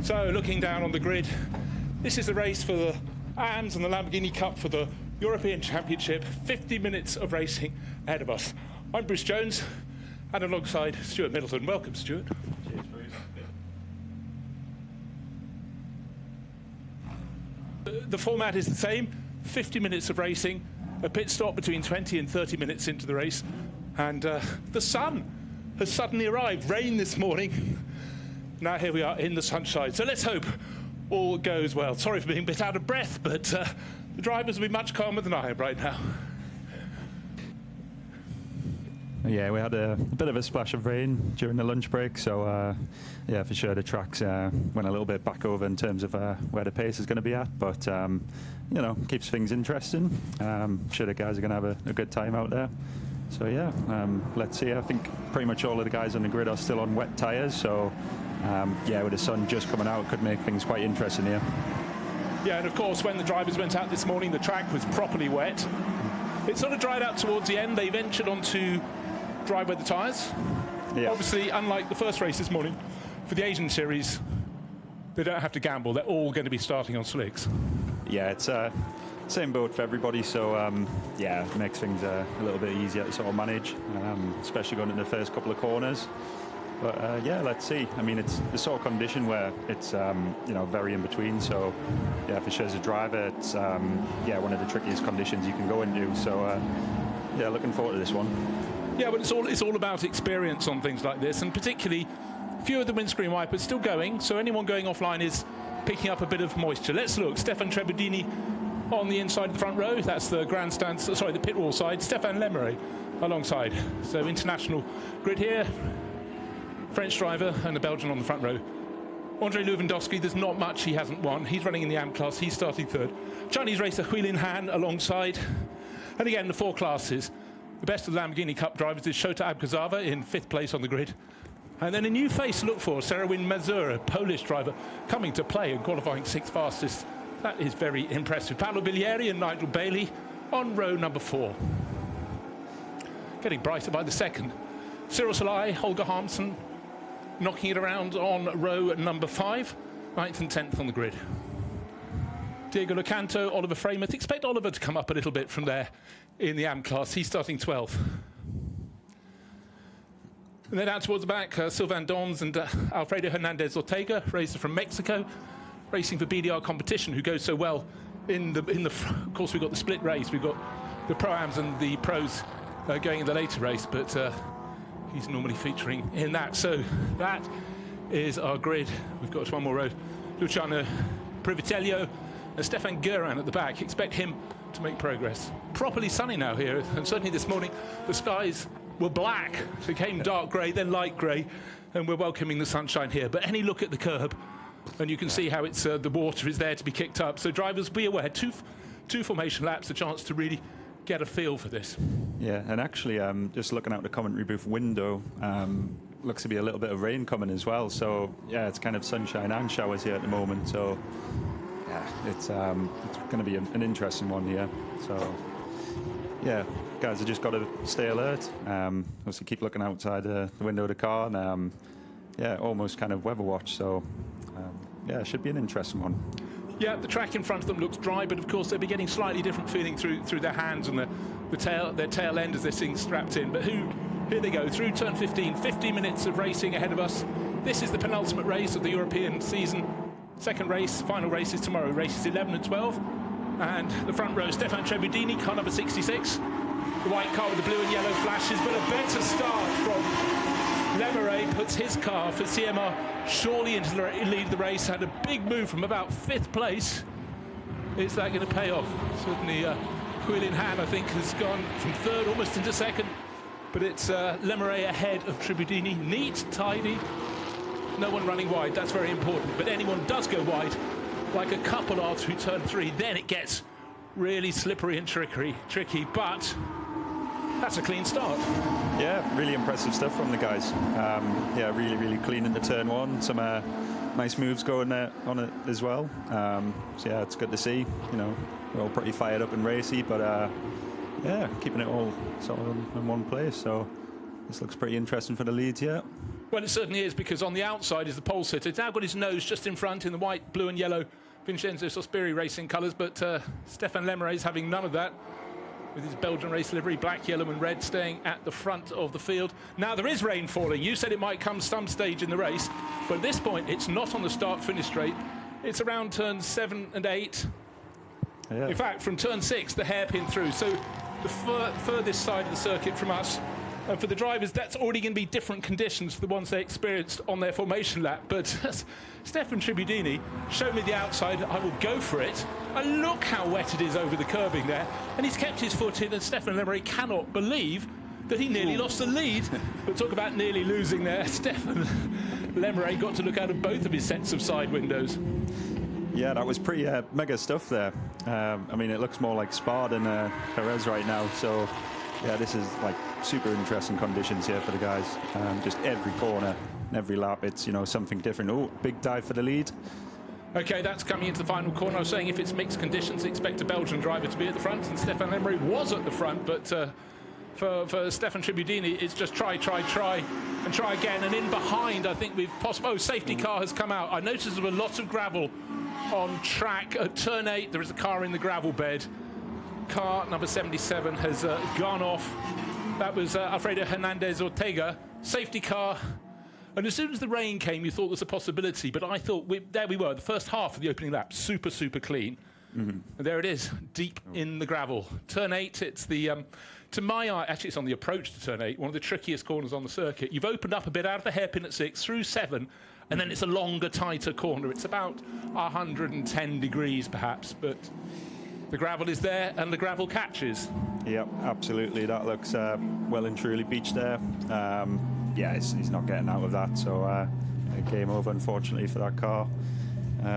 So, looking down on the grid, this is the race for the AMS and the Lamborghini Cup for the European Championship. 50 minutes of racing ahead of us. I'm Bruce Jones, and alongside Stuart Middleton. Welcome, Stuart. Cheers, Bruce. The format is the same, 50 minutes of racing, a pit stop between 20 and 30 minutes into the race, and the sun has suddenly arrived. Rain this morning. Now here we are in the sunshine, so let's hope all goes well. Sorry for being a bit out of breath, but the drivers will be much calmer than I am right now. Yeah, we had a bit of a splash of rain during the lunch break, so yeah, for sure the tracks went a little bit back over in terms of where the pace is going to be at, but you know, keeps things interesting. Sure the guys are going to have a good time out there. So yeah, let's see. I think pretty much all of the guys on the grid are still on wet tyres, so yeah, with the sun just coming out, it could make things quite interesting here. Yeah, and of course, when the drivers went out this morning, the track was properly wet. It sort of dried out towards the end. They ventured onto dry weather tyres. Yeah. Obviously, unlike the first race this morning, for the Asian series, they don't have to gamble. They're all going to be starting on slicks. Yeah, it's same boat for everybody, so yeah, it makes things a little bit easier to sort of manage, especially going in the first couple of corners. But yeah, let's see. I mean, it's the sort of condition where it's you know, very in between. So yeah, for sure as a driver, it's yeah, one of the trickiest conditions you can go into. So yeah, looking forward to this one. Yeah, but it's all about experience on things like this, and particularly few of the windscreen wipers still going, so anyone going offline is picking up a bit of moisture. Let's look. Stefan Trebedini on the inside of the front row. That's the grandstand, sorry, the pit wall side. Stefan Lemeret alongside. So international grid here. French driver and a Belgian on the front row. Andrei Lewandowski, there's not much he hasn't won. He's running in the AM class. He's starting third. Chinese racer Huilin Han alongside. And again, the four classes. The best of the Lamborghini Cup drivers is Shota Abgazava in 5th place on the grid. And then a new face to look for, Serwin Mazur, a Polish driver, coming to play and qualifying 6th fastest. That is very impressive. Paolo Bilieri and Nigel Bailey on row number 4. Getting brighter by the second. Cyril Salai, Holger Harmsen, knocking it around on row number 5, 9th and 10th on the grid. Diego Locanto, Oliver Freymuth. Expect Oliver to come up a little bit from there in the AM class. He's starting 12th. And then out towards the back, Sylvain Dons and Alfredo Hernandez Ortega, racer from Mexico, racing for BDR Competition, who goes so well in the. Of course, we've got the split race. We've got the Pro-Ams and the Pros going in the later race, but he's normally featuring in that. So that is our grid. We've got one more row. Luciano Privitello and Stefan Guerin at the back. Expect him to make progress. Properly sunny now here, and certainly this morning the skies were black. It became dark grey, then light grey, and we're welcoming the sunshine here. But any look at the curb, and you can see how it's the water is there to be kicked up. So drivers, be aware, two formation laps, a chance to really get a feel for this. Yeah, and actually, just looking out the commentary booth window, looks to be a little bit of rain coming as well. So yeah, it's kind of sunshine and showers here at the moment. So yeah, it's going to be an interesting one here. So yeah, guys have just got to stay alert. Obviously, keep looking outside the window of the car, and yeah, almost kind of weather watch. So yeah, it should be an interesting one. Yeah, the track in front of them looks dry, but of course they'll be getting slightly different feeling through their hands and their tail end as they're sitting strapped in. But here they go through turn 15. 50 minutes of racing ahead of us. This is the penultimate race of the European season. Second race, final race is tomorrow. Races 11 and 12. And the front row, Stefan Trebedini, car number 66. The white car with the blue and yellow flashes, but a better start from Lemeret, puts his car for CMR surely into the lead of the race. Had a big move from about 5th place. Is that going to pay off? Certainly Huilin Han, I think, has gone from 3rd almost into 2nd. But it's Lemeret ahead of Trebedini. Neat, tidy. No one running wide, that's very important. But anyone does go wide, like a couple are through turn 3, then it gets really slippery and tricky, but that's a clean start. Yeah, really impressive stuff from the guys. Yeah, really clean into turn 1. Some nice moves going there on it as well. So yeah, it's good to see. You know, we're all pretty fired up and racy, but Yeah, keeping it all sort of in one place. So this looks pretty interesting for the leads, yeah. Well, it certainly is, because on the outside is the pole sitter. He's now got his nose just in front in the white, blue and yellow Vincenzo Sospiri racing colours, but Stéphane Lemeray is having none of that, with his Belgian race livery, black, yellow and red, staying at the front of the field. Now, there is rain falling. You said it might come some stage in the race, but at this point, it's not on the start-finish straight. It's around turns 7 and 8. Yeah. In fact, from turn 6, the hairpin through. So the furthest side of the circuit from us. And for the drivers, that's already going to be different conditions for the ones they experienced on their formation lap. But Stefan Tribudini showed me the outside. I will go for it. And look how wet it is over the curbing there. And he's kept his foot in, and Stefan Lemeray cannot believe that he nearly lost the lead. But talk about nearly losing there. Stefan Lemeray got to look out of both of his sets of side windows. Yeah, that was pretty mega stuff there. I mean, it looks more like Spa than Jerez right now. So, yeah, this is like super interesting conditions here for the guys. Just every corner and every lap, it's, you know, something different. Oh, big dive for the lead. OK, that's coming into the final corner. I was saying if it's mixed conditions, expect a Belgian driver to be at the front. And Stefan Lemeray was at the front, but for Stefan Tribudini, it's just try, and try again. And in behind, I think we've possibly... Oh, safety car has come out. I noticed there were lots of gravel on track. At turn 8, there is a car in the gravel bed. Car number 77 has gone off. That was Alfredo Hernandez Ortega. Safety car. And as soon as the rain came, you thought there was a possibility. But I thought, there we were, the first half of the opening lap, super clean. And there it is, deep in the gravel. Turn 8, it's the... to my eye, actually, it's on the approach to turn 8, one of the trickiest corners on the circuit. You've opened up a bit out of the hairpin at 6, through 7, and then it's a longer, tighter corner. It's about 110 degrees, perhaps, but the gravel is there, and the gravel catches. Yep, absolutely. That looks well and truly beached there. Yeah, he's not getting out of that, so game over, unfortunately, for that car.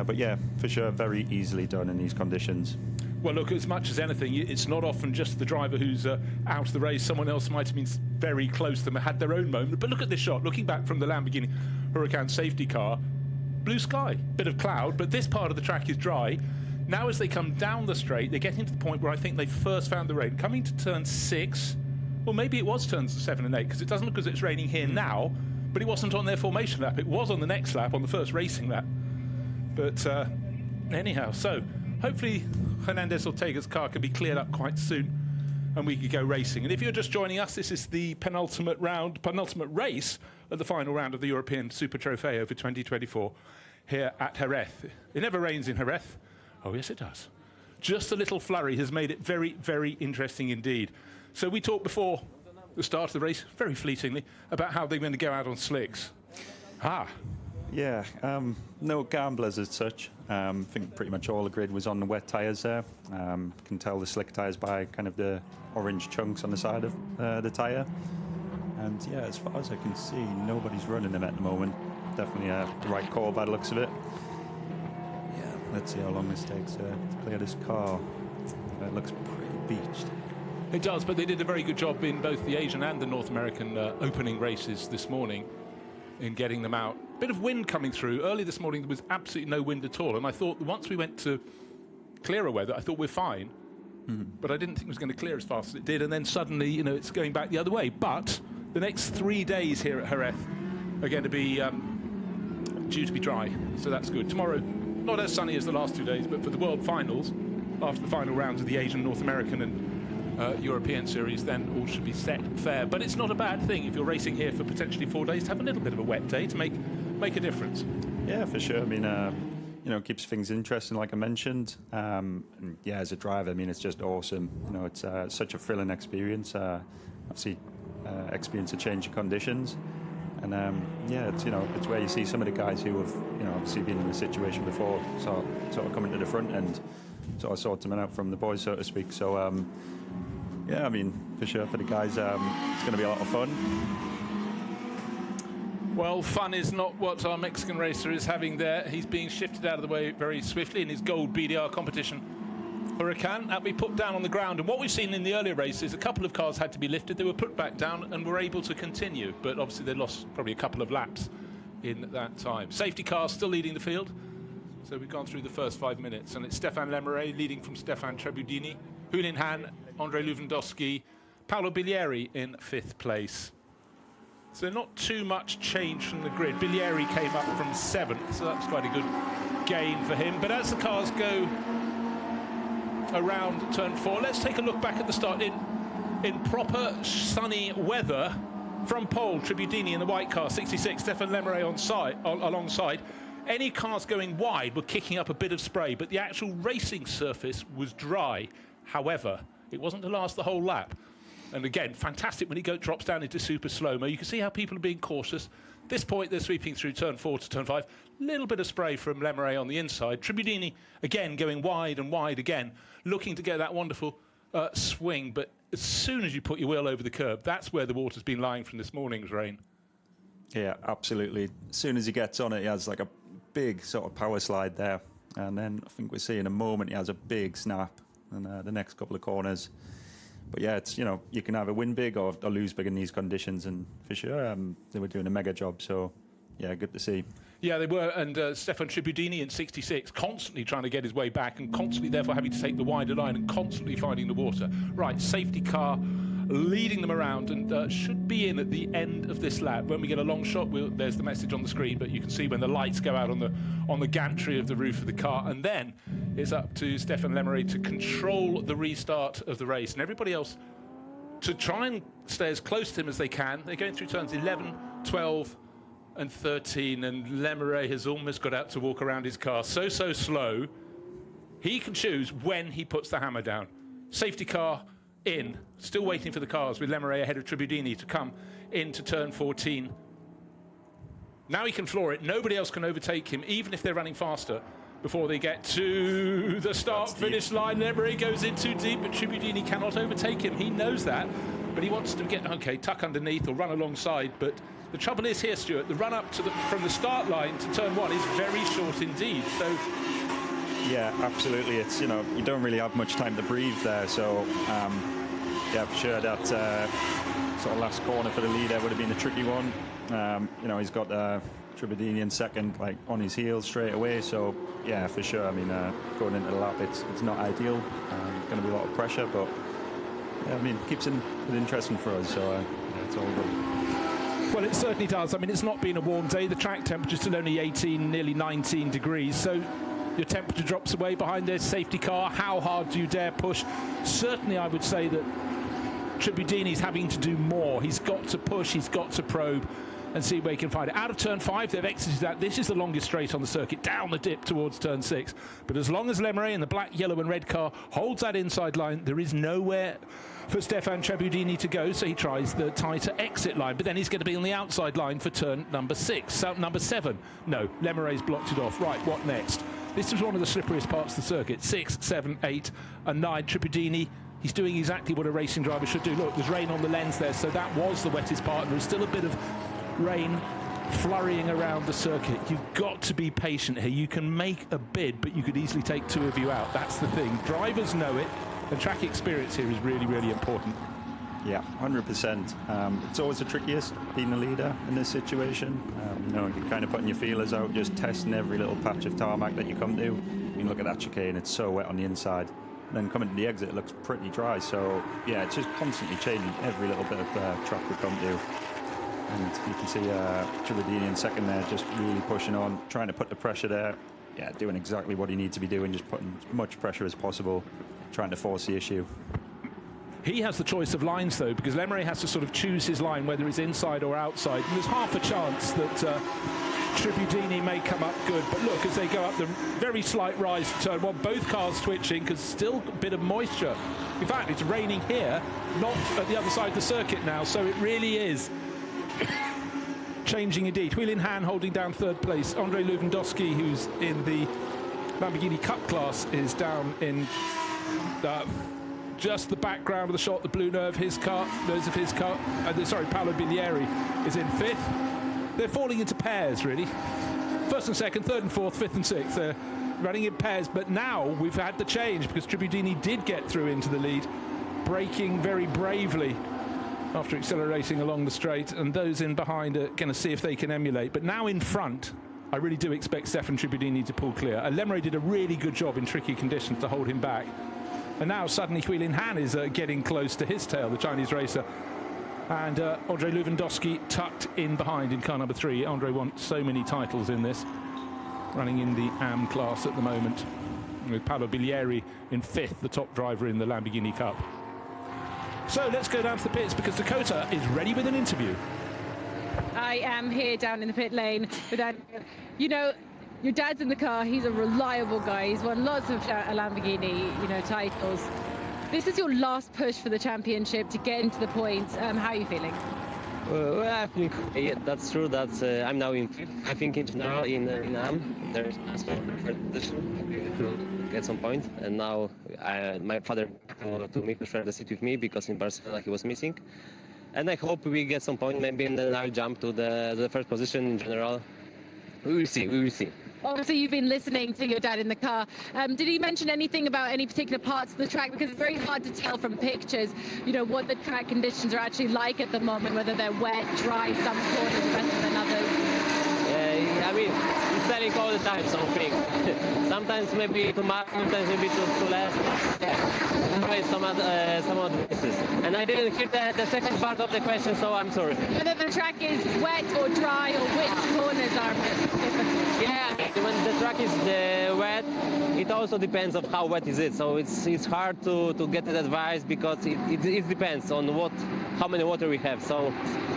But yeah, for sure, very easily done in these conditions. Well, look, as much as anything, it's not often just the driver who's out of the race. Someone else might have been very close to them and had their own moment. But look at this shot. Looking back from the Lamborghini Huracan safety car, blue sky, bit of cloud, but this part of the track is dry. Now, as they come down the straight, they're getting to the point where I think they first found the rain. Coming to turn 6, well, maybe it was turns 7 and 8, because it doesn't look as it's raining here now, but it wasn't on their formation lap. It was on the next lap, on the first racing lap. But anyhow, so hopefully Hernandez Ortega's car can be cleared up quite soon and we could go racing. And if you're just joining us, this is the penultimate race of the final round of the European Super Trofeo for 2024 here at Jerez. It never rains in Jerez. Oh, yes, it does. Just a little flurry has made it very interesting indeed. So we talked before the start of the race, very fleetingly, about how they're going to go out on slicks. Yeah, no gamblers as such. I think pretty much all the grid was on the wet tyres there. Can tell the slick tyres by kind of the orange chunks on the side of the tyre. And yeah, as far as I can see, nobody's running them at the moment. Definitely the right call by the looks of it. Yeah, let's see how long this takes to clear this car. It looks pretty beached. It does, but they did a very good job in both the Asian and the North American opening races this morning in getting them out. Bit of wind coming through. Early this morning, there was absolutely no wind at all. And I thought once we went to clearer weather, I thought we're fine. But I didn't think it was going to clear as fast as it did. And then suddenly, you know, it's going back the other way. But the next 3 days here at Jerez are going to be due to be dry. So that's good. Tomorrow, not as sunny as the last 2 days, but for the World Finals, after the final rounds of the Asian, North American and European series, then all should be set fair. But it's not a bad thing if you're racing here for potentially 4 days to have a little bit of a wet day to make a difference. Yeah, for sure. I mean, you know, keeps things interesting, like I mentioned. And yeah, as a driver, I mean, it's just awesome. You know, it's such a thrilling experience. Obviously, experience of changing conditions. And yeah, it's, you know, it's where you see some of the guys who have, you know, obviously been in the situation before, sort of coming to the front and sort of sorting them out from the boys, so to speak. So yeah, I mean, for sure, for the guys, it's going to be a lot of fun. Well, fun is not what our Mexican racer is having there. He's being shifted out of the way very swiftly in his gold BDR competition. Huracan had to be put down on the ground. And what we've seen in the earlier races, a couple of cars had to be lifted. They were put back down and were able to continue. But obviously, they lost probably a couple of laps in that time. Safety car still leading the field. So we've gone through the first 5 minutes. And it's Stéphane Lemeray leading from Stéphane Tribudini. Hulin Han, Andrei Lewandowski, Paolo Bilieri in 5th place. So not too much change from the grid. Bilieri came up from 7th, so that's quite a good gain for him. But as the cars go around turn 4, let's take a look back at the start in proper sunny weather. From pole, Tribudini in the white car, 66, Stefan Lemeret alongside. Any cars going wide were kicking up a bit of spray, but the actual racing surface was dry. However, it wasn't to last the whole lap. And again, fantastic when he drops down into super slow-mo. You can see how people are being cautious. At this point, they're sweeping through turn 4 to turn 5. Little bit of spray from Lemeret on the inside. Tribudini, again, going wide and wide again, looking to get that wonderful swing. But as soon as you put your wheel over the curb, that's where the water's been lying from this morning's rain. Yeah, absolutely. As soon as he gets on it, he has like a big sort of power slide there. And then I think we're seeing a moment he has a big snap in the next couple of corners. But yeah, it's, you know, you can either win big or lose big in these conditions, and for sure they were doing a mega job. So yeah, good to see. Yeah, they were, and Stefan Tribudini in 66, constantly trying to get his way back and constantly therefore having to take the wider line and constantly finding the water. Right, safety car leading them around, and should be in at the end of this lap. When we get a long shot, there's the message on the screen, but you can see when the lights go out on the gantry of the roof of the car, and then it's up to Stefan Lemeret to control the restart of the race, and everybody else to try and stay as close to him as they can. They're going through turns 11, 12 and 13, and Lemeret has almost got out to walk around his car so slow. He can choose when he puts the hammer down. Safety car in, still waiting for the cars with Lemeret ahead of Tribudini to come into turn 14. Now he can floor it. Nobody else can overtake him, even if they're running faster, before they get to the start-finish line. Lemeret goes in too deep, but Tribudini cannot overtake him. He knows that, but he wants to get, okay, tuck underneath or run alongside. But the trouble is here, Stuart, the run-up from the start line to turn 1 is very short indeed. So yeah, absolutely. It's, you know, you don't really have much time to breathe there. So yeah, for sure that sort of last corner for the leader would have been a tricky one. You know, he's got Tribudini in second, like on his heels straight away. So yeah, for sure. I mean, going into the lap, it's not ideal. It's going to be a lot of pressure, but yeah, I mean, keeps it interesting for us. So yeah, it's all good. Well, it certainly does. I mean, it's not been a warm day. The track temperature's still only 18, nearly 19 degrees. So your temperature drops away behind their safety car. How hard do you dare push? Certainly, I would say that Tribudini's having to do more. He's got to push, he's got to probe and see where he can find it. Out of turn 5, they've exited that. This is the longest straight on the circuit, down the dip towards turn 6. But as long as Lemeret in the black, yellow and red car holds that inside line, there is nowhere for Stefan Tribudini to go, so he tries the tighter exit line. But then he's going to be on the outside line for turn number 6. Number 7, no, Lemeret's blocked it off. Right, what next? This is one of the slipperiest parts of the circuit. 6, 7, 8 and 9. Tribudini, he's doing exactly what a racing driver should do. Look, there's rain on the lens there, so that was the wettest part, and there's still a bit of rain flurrying around the circuit. You've got to be patient here. You can make a bid, but you could easily take 2 of you out. That's the thing. Drivers know it, and track experience here is really, really important. Yeah, 100%. It's always the trickiest, being the leader in this situation. You know, you're kind of putting your feelers out, just testing every little patch of tarmac that you come to. You can look at that chicane, it's so wet on the inside. Then coming to the exit, it looks pretty dry. So yeah, it's just constantly changing every little bit of track we come to. And you can see Tribudini in second there, just really pushing on, trying to put the pressure there. Yeah, doing exactly what he needs to be doing, just putting as much pressure as possible, trying to force the issue. He has the choice of lines, though, because Lemeret has to sort of choose his line, whether it's inside or outside. And there's half a chance that Tribudini may come up good. But look, as they go up the very slight rise to turn 1, both cars switching, because still a bit of moisture. In fact, it's raining here, not at the other side of the circuit now, so it really is changing indeed. Hulin Han holding down 3rd place. Andrei Lewandowski, who's in the Lamborghini Cup class, is down in just the background of the shot, the blue nose of his car. Sorry, Paolo Bilieri is in 5th. They're falling into pairs, really. 1st and 2nd, 3rd and 4th, 5th and 6th. They're running in pairs, but now we've had the change because Tribudini did get through into the lead, braking very bravely after accelerating along the straight, and those in behind are going to see if they can emulate. But now in front, I really do expect Stefan Tribudini to pull clear. Lemeret did a really good job in tricky conditions to hold him back. And now suddenly Huilin Han is getting close to his tail, the Chinese racer. And Andrei Lewandowski tucked in behind in car number 3. Andrei won so many titles in this, running in the AM class at the moment, with Paolo Bilieri in 5th, the top driver in the Lamborghini Cup. So let's go down to the pits because Dakota is ready with an interview. I am here down in the pit lane with you know, your dad's in the car. He's a reliable guy. He's won lots of Lamborghini, you know, titles. This is your last push for the championship to get into the points. How are you feeling? Well, I think that's true. That's I'm now in 5th. I think in general in AM there's to get some point, and now my father told me to share the seat with me because in Barcelona he was missing, and I hope we get some point maybe, and then I'll jump to the first position in general. We will see. We will see. Obviously, you've been listening to your dad in the car. Did he mention anything about any particular parts of the track? Because it's very hard to tell from pictures, you know, what the track conditions are actually like at the moment, whether they're wet, dry, some corners better than others. I mean, he's telling all the time something. Sometimes maybe too much, sometimes maybe too less. Yeah, some advices. And I didn't hear the second part of the question, so I'm sorry. Whether the track is wet or dry, or which corners are different. Yeah, when the track is wet, it also depends on how wet is it. So it's hard to get that advice because it depends on how many water we have. So,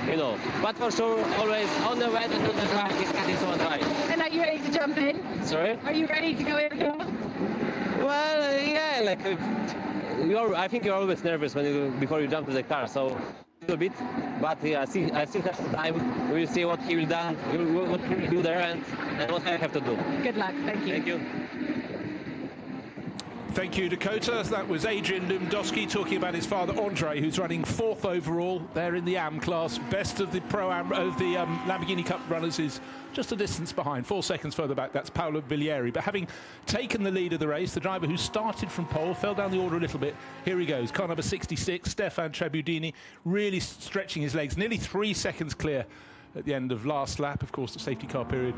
you know, but for sure, always on the wet and on the dry, it's one dry. And are you ready to jump in? Sorry? Are you ready to go in? Well, yeah, like I think you're always nervous before you jump to the car. So a little bit, but yeah, I still have some time. We'll see what he will what he will do there and what I have to do. Good luck. Thank you. Thank you. Thank you, Dakota. That was Adrian Lewandowski talking about his father, Andrei, who's running 4th overall there in the AM class. Best of the Pro-Am of the Lamborghini Cup runners is just a distance behind, 4 seconds further back. That's Paolo Bilieri. But having taken the lead of the race, the driver who started from pole, fell down the order a little bit. Here he goes, car number 66, Stefan Trebudini, really stretching his legs, nearly 3 seconds clear at the end of last lap. Of course, the safety car period,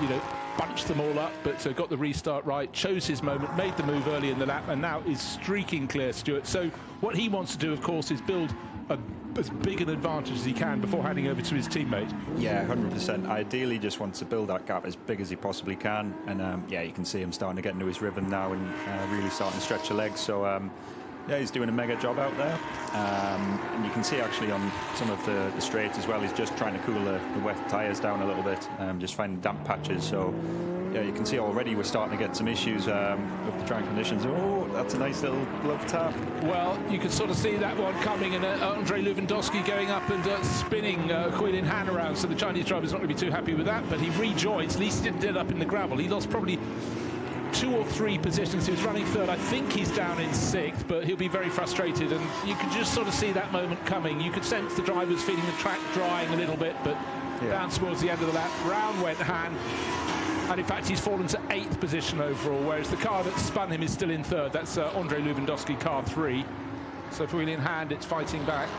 you know, bunched them all up, but got the restart right, chose his moment, made the move early in the lap, and now is streaking clear, Stuart. So what he wants to do, of course, is build as big an advantage as he can before handing over to his teammate. Yeah, 100%. Ideally, just wants to build that gap as big as he possibly can. And yeah, you can see him starting to get into his rhythm now and really starting to stretch the legs. So yeah, he's doing a mega job out there. And you can see actually on some of the straights as well, he's just trying to cool the wet tyres down a little bit, just finding damp patches. So yeah, you can see already we're starting to get some issues with the track conditions. Oh, that's a nice little glove tap. Well, you can sort of see that one coming, and Andrei Lewandowski going up and spinning Huilin Han around. So the Chinese driver's not going to be too happy with that, but he rejoins. At least he didn't end up in the gravel. He lost probably 2 or 3 positions. He was running 3rd. I think he's down in 6th, but he'll be very frustrated, and you could just sort of see that moment coming. You could sense the drivers feeling the track drying a little bit, but down towards the end of the lap, round went Han, and in fact he's fallen to 8th position overall, whereas the car that spun him is still in 3rd. That's Andrei Lewandowski, car 3. So for Huilin Han, it's fighting back.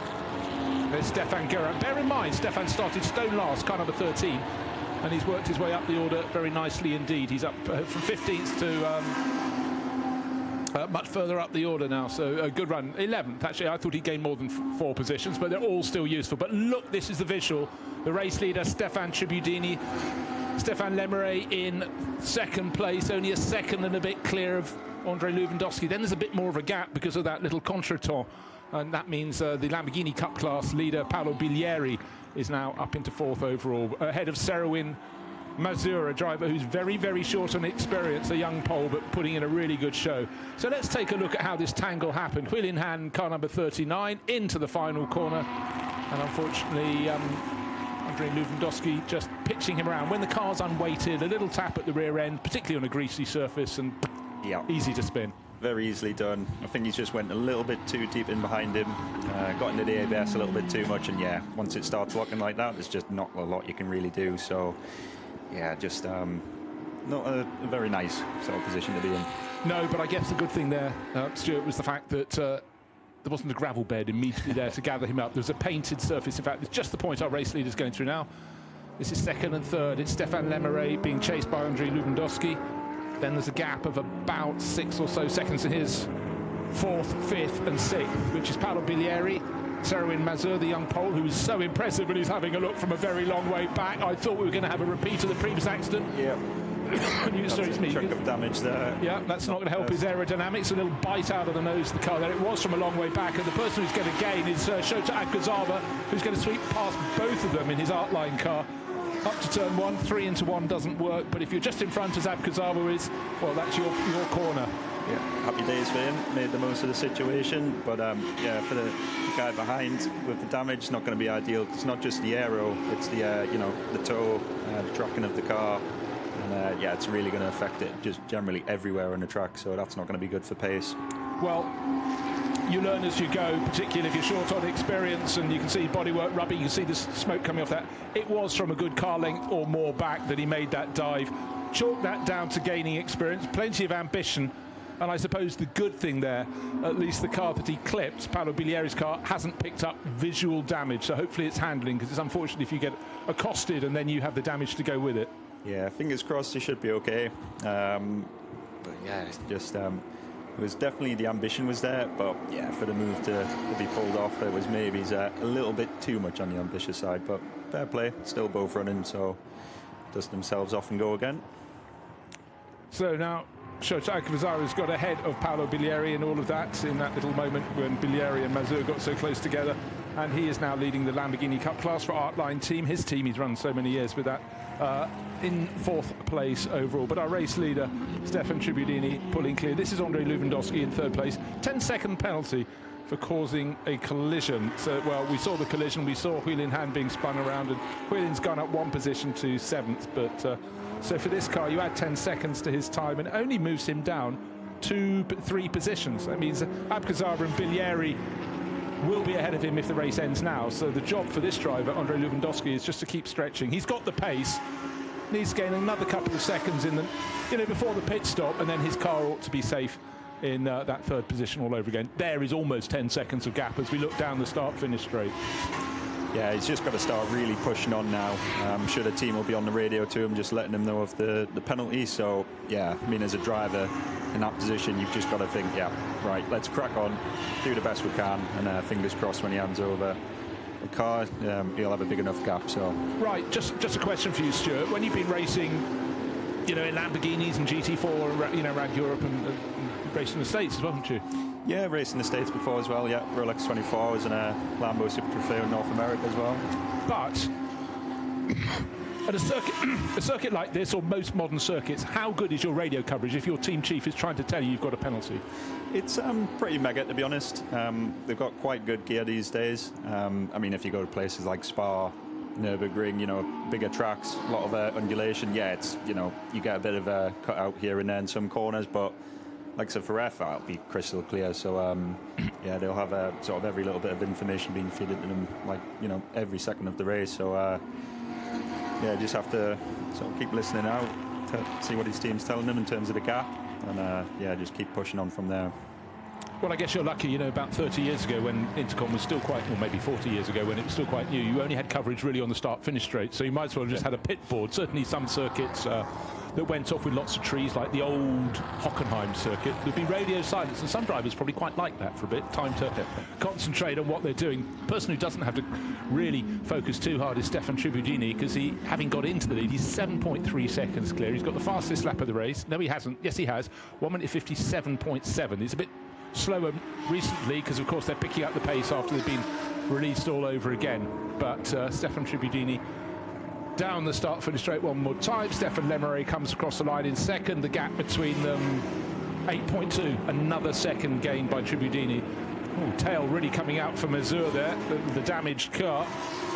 There's Stefan Gerrard. Bear in mind, Stefan started stone last, car number 13. And he's worked his way up the order very nicely indeed. He's up from 15th to much further up the order now. So a good run. 11th, actually. I thought he'd gained more than 4 positions, but they're all still useful. But look, this is the visual. The race leader, Stefan Trebudini. Stefan Lemeret in 2nd place, only a second and a bit clear of Andrei Lewandowski. Then there's a bit more of a gap because of that little contretemps. And that means the Lamborghini Cup class leader, Paolo Bilieri, is now up into 4th overall, ahead of Serwin Mazur, a driver who's very, very short on experience, a young Pole, but putting in a really good show. So let's take a look at how this tangle happened. Huilin Han, car number 39, into the final corner. And unfortunately, Andrei Lewandowski just pitching him around. When the car's unweighted, a little tap at the rear end, particularly on a greasy surface, and easy to spin. Very easily done. I think he's just went a little bit too deep in behind him, got into the ABS a little bit too much, and yeah, once it starts locking like that, there's just not a lot you can really do. So yeah, just not a very nice sort of position to be in. No, but I guess the good thing there, Stuart, was the fact that there wasn't a gravel bed immediately there to gather him up. There was a painted surface. In fact, it's just the point our race leader's going through now. This is 2nd and 3rd. It's Stefan Lemeret being chased by Andrei Lewandowski. Then there's a gap of about 6 or so seconds to his 4th, 5th and 6th, which is Paolo Bilieri, Serwin Mazur, the young Pole, who was so impressive when he's having a look from a very long way back. I thought we were going to have a repeat of the previous accident. Yeah. Sorry, it's me. Chunk of damage there. Yeah, that's not going to help his aerodynamics. A little bite out of the nose of the car there. It was from a long way back, and the person who's going to gain is Shota Akazawa, who's going to sweep past both of them in his Artline car. Up to turn 1, 3 into 1 doesn't work, but if you're just in front as Abkazawa is, well, that's your corner. Yeah, happy days for him. Made the most of the situation, but yeah, for the guy behind with the damage, not going to be ideal. It's not just the aero; it's the you know, the toe, the tracking of the car, and yeah, it's really going to affect it just generally everywhere on the track. So that's not going to be good for pace. Well, you learn as you go, particularly if you're short on experience, and you can see bodywork rubbing, you can see the smoke coming off that. It was from a good car length or more back that he made that dive. Chalk that down to gaining experience, plenty of ambition, and I suppose the good thing there, at least the car that he clipped, Paolo Bilieri's car, hasn't picked up visual damage, so hopefully it's handling, because it's unfortunate if you get accosted and then you have the damage to go with it. Yeah, fingers crossed he should be okay. But yeah, it's just... it was definitely, the ambition was there, but yeah, for the move to be pulled off, it was maybe a little bit too much on the ambitious side, but fair play, still both running, so dust themselves off and go again. So now Shota Akazawa's got ahead of Paolo Bilieri and all of that in that little moment when Bilieri and Mazur got so close together, and he is now leading the Lamborghini Cup class for Artline team. His team, he's run so many years with that, in 4th place overall. But our race leader, Stefan Tribudini, pulling clear. This is Andrei Lewandowski in 3rd place. 10-second penalty for causing a collision. So, well, we saw the collision, we saw Huilin Han being spun around, and Huilin's gone up 1 position to 7th. But so for this car, you add 10 seconds to his time, and it only moves him down 3 positions. That means Abkazawa and Bilieri will be ahead of him if the race ends now. So the job for this driver, Andrei Lewandowski, is just to keep stretching. He's got the pace, needs to gain another couple of seconds in the, before the pit stop, and then his car ought to be safe in that 3rd position all over again. There is almost 10 seconds of gap as we look down the start-finish straight. Yeah, he's just got to start really pushing on now. I'm sure the team will be on the radio to him, just letting him know of the penalty. So, yeah, I mean, as a driver in that position, you've just got to think, yeah, right, let's crack on, do the best we can, and fingers crossed when he hands over the car, he'll have a big enough gap. So, right, just a question for you, Stuart. When you've been racing, in Lamborghinis and GT4, around Europe and racing the States as well, haven't you? Yeah, racing the States before as well, yeah. Rolex 24s and a Lambo Super Trofeo in North America as well. But at a circuit like this, or most modern circuits, how good is your radio coverage if your team chief is trying to tell you you've got a penalty? It's pretty mega, to be honest. They've got quite good gear these days. I mean, if you go to places like Spa, Nürburgring, bigger tracks, a lot of undulation, yeah, it's, you get a bit of a cut out here and there in some corners, but like I said, for F, it'll be crystal clear. So, yeah, they'll have sort of every little bit of information being fed into them, like, every second of the race. So, yeah, just have to sort of keep listening out, to see what his team's telling them in terms of the gap, and, yeah, just keep pushing on from there. Well, I guess you're lucky, about 30 years ago when Intercom was still quite, or maybe 40 years ago when it was still quite new, you only had coverage really on the start-finish straight, so you might as well have just had a pit board. Certainly some circuits that went off with lots of trees, like the old Hockenheim circuit, there'd be radio silence, and some drivers probably quite like that for a bit, time to concentrate on what they're doing. The person who doesn't have to really focus too hard is Stefan Tribudini, because he, having got into the lead, he's 7.3 seconds clear. He's got the fastest lap of the race. No, he hasn't. Yes, he has. 1 minute 57.7. He's a bit slower recently because, of course, they're picking up the pace after they've been released all over again. But Stefan Tribudini down the start-finish straight one more time. Stefan Lemeray comes across the line in 2nd. The gap between them, 8.2. Another second gained by Tribudini. Oh, tail really coming out for Mazur there, the damaged car.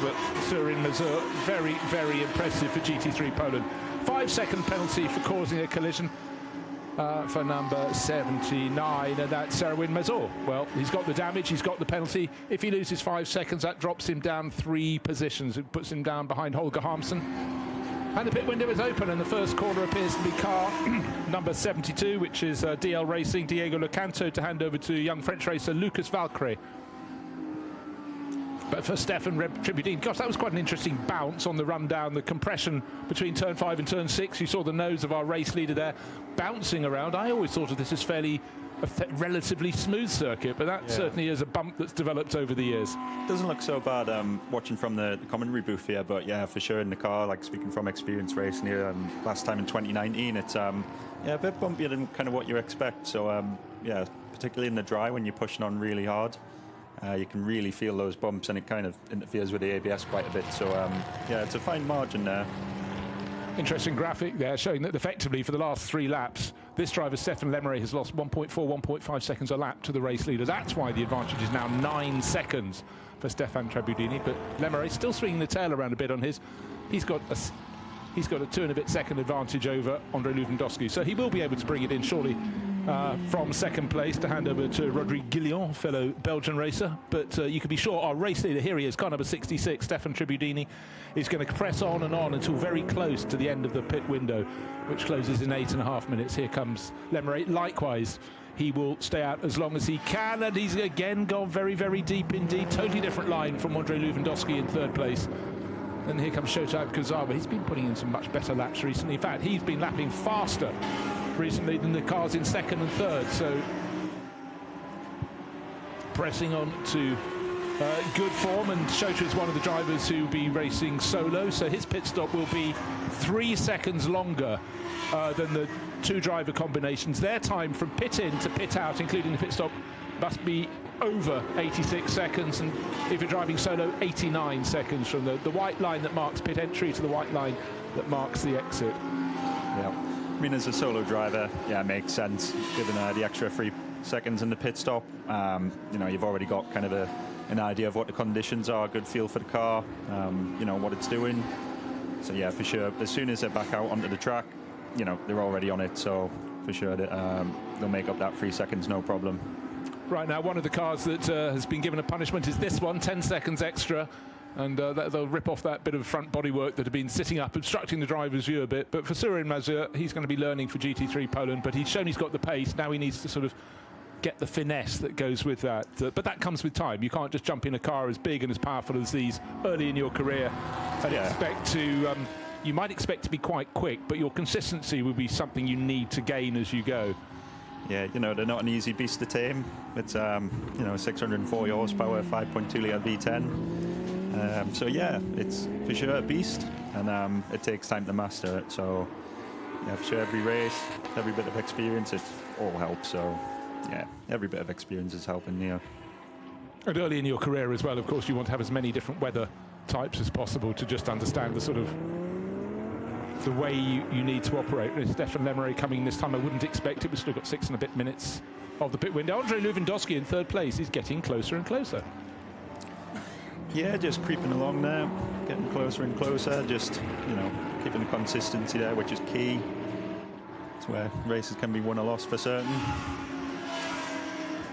But Surin Mazur, very, very impressive for GT3 Poland. 5-second penalty for causing a collision. For number 79, and that's Serwin Mazur. Well, he's got the damage, he's got the penalty. If he loses 5 seconds, that drops him down 3 positions. It puts him down behind Holger Harmsen. And the pit window is open, and the first corner appears to be car number 72, which is DL Racing, Diego Locanto, to hand over to young French racer Lucas Valkyrie. But for Stefan Tribudini, gosh, that was quite an interesting bounce on the run down, the compression between turn 5 and turn 6. You saw the nose of our race leader there bouncing around. I always thought of this as fairly relatively smooth circuit, but that certainly is a bump that's developed over the years. Doesn't look so bad watching from the commentary booth here, but yeah, for sure in the car, like speaking from experience racing here, last time in 2019, it's yeah, a bit bumpier than kind of what you expect. So yeah, particularly in the dry when you're pushing on really hard, you can really feel those bumps, and it kind of interferes with the ABS quite a bit. So yeah, it's a fine margin there. Interesting graphic there showing that effectively for the last 3 laps, this driver, Stefan Lemeray, has lost 1.4, 1.5 seconds a lap to the race leader. That's why the advantage is now 9 seconds for Stefan Trebudini. But Lemeray still swinging the tail around a bit on his. He's got a 2 and a bit second advantage over André Lewandowski. So he will be able to bring it in shortly from second place to hand over to Rodrigue Guillon, fellow Belgian racer. But you can be sure our race leader, here he is, car number 66, Stefan Trebudini, is going to press on and on until very close to the end of the pit window, which closes in 8.5 minutes. Here comes Lemeray. Likewise, he will stay out as long as he can, and he's again gone very, very deep indeed. Totally different line from André Lewandowski in third place. And here comes Shota Abkurzava. He's been putting in some much better laps recently. In fact, he's been lapping faster recently than the cars in second and third. So pressing on to good form, and Shota is one of the drivers who will be racing solo, so his pit stop will be 3 seconds longer than the 2 driver combinations. Their time from pit in to pit out, including the pit stop, must be over 86 seconds, and if you're driving solo, 89 seconds from the white line that marks pit entry to the white line that marks the exit. Yeah, I mean, as a solo driver, yeah, it makes sense given the extra 3 seconds in the pit stop. You know, you've already got kind of an idea of what the conditions are, a good feel for the car, you know, what it's doing. So yeah, for sure, as soon as they're back out onto the track, you know, they're already on it, so for sure they'll make up that 3 seconds, no problem. Right now, one of the cars that has been given a punishment is this one, 10 seconds extra, and they'll rip off that bit of front bodywork that had been sitting up, obstructing the driver's view a bit. But for Surin Mazur, he's going to be learning for GT3 Poland, but he's shown he's got the pace. Now he needs to sort of get the finesse that goes with that. But that comes with time. You can't just jump in a car as big and as powerful as these early in your career and expect to... you might expect to be quite quick, but your consistency will be something you need to gain as you go. Yeah, you know, they're not an easy beast to tame. It's, you know, 640 horsepower, 5.2 litre V10. So, yeah, it's for sure a beast, and it takes time to master it. So, yeah, for sure, every race, every bit of experience, it all helps. So, yeah, every bit of experience is helping here. And early in your career as well, of course, you want to have as many different weather types as possible to just understand the sort of the way you need to operate. With Stefan Lemeray coming this time, I wouldn't expect it. We've still got 6 and a bit minutes of the pit window. André Lewandowski in third place is getting closer and closer. Yeah, just creeping along there, getting closer and closer, just, you know, keeping the consistency there, which is key. It's where races can be won or lost for certain.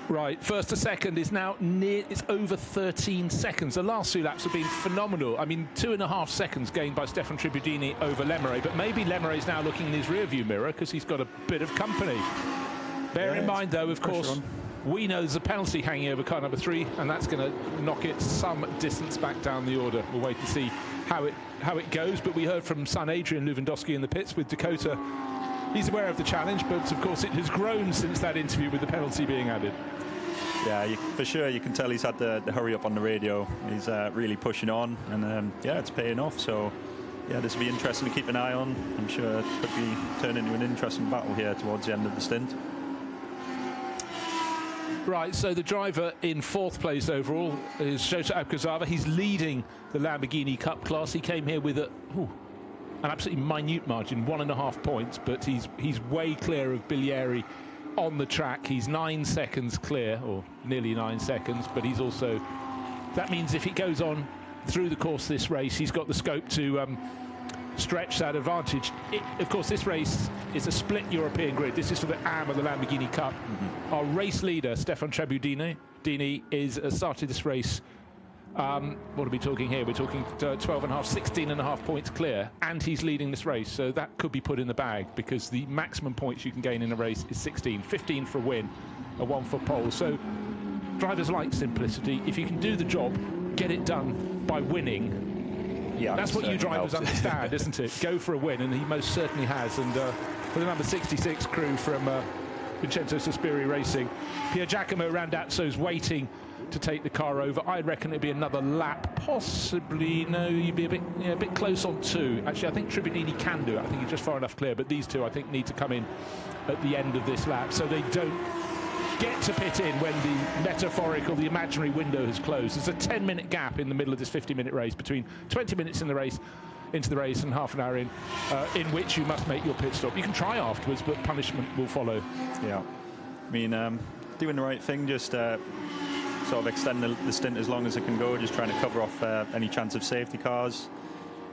Right, first to second is now near, it's over 13 seconds. The last 2 laps have been phenomenal. I mean, 2.5 seconds gained by Stefan Trebudini over Lemeray, but maybe Lemeray's now looking in his rearview mirror because he's got a bit of company. Bear in mind, though, of course, we know there's a penalty hanging over car number 3, and that's going to knock it some distance back down the order. We'll wait and see how it goes, but we heard from son Adrian Lewandowski in the pits with Dakota. He's aware of the challenge, but of course it has grown since that interview with the penalty being added. Yeah, for sure, you can tell he's had the hurry up on the radio. He's really pushing on, and yeah, it's paying off. So, yeah, this will be interesting to keep an eye on. I'm sure it could be turning into an interesting battle here towards the end of the stint. Right, so the driver in 4th place overall is Shota Abkurzava. He's leading the Lamborghini Cup class. He came here with an absolutely minute margin, 1.5 points, but he's way clear of Bilieri on the track. He's 9 seconds clear, or nearly 9 seconds, but he's also... That means if it goes on through the course of this race, he's got the scope to stretch that advantage. Of course, this race is a split European grid. This is for the AM of the Lamborghini Cup. Our race leader, Stefan Trebudini, is started this race. What are we talking here? We're talking 16.5 points clear, and he's leading this race. So that could be put in the bag, because the maximum points you can gain in a race is 16. 15 for a win, a 1 for pole. So drivers like simplicity. If you can do the job, get it done by winning. Yeah, that's what you drivers understand, isn't it? Go for a win, and he most certainly has. And for the number 66 crew from Vincenzo Sospiri Racing. Pier Giacomo Randazzo's waiting to take the car over. I reckon it'd be another lap, possibly. No, you'd be a bit close on 2. Actually, I think Tribudini can do it. I think he's just far enough clear, but these two I think need to come in at the end of this lap so they don't get to pit in when the metaphorical, the imaginary window has closed. There's a 10-minute gap in the middle of this 50-minute race between 20 minutes in the race into the race and half an hour in which you must make your pit stop. You can try afterwards, but punishment will follow. Yeah, I mean, doing the right thing, just sort of extend the stint as long as it can go, just trying to cover off any chance of safety cars.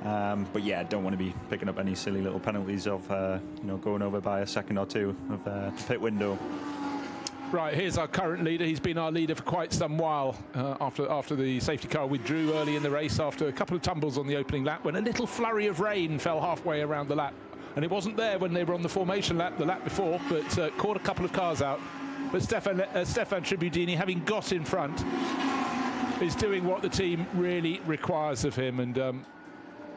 But yeah, don't want to be picking up any silly little penalties of you know, going over by a second or two of the pit window. Right, here's our current leader. He's been our leader for quite some while after the safety car withdrew early in the race after a couple of tumbles on the opening lap when a little flurry of rain fell halfway around the lap. And it wasn't there when they were on the formation lap, the lap before, but caught a couple of cars out. But Stefan Tribudini, having got in front, is doing what the team really requires of him and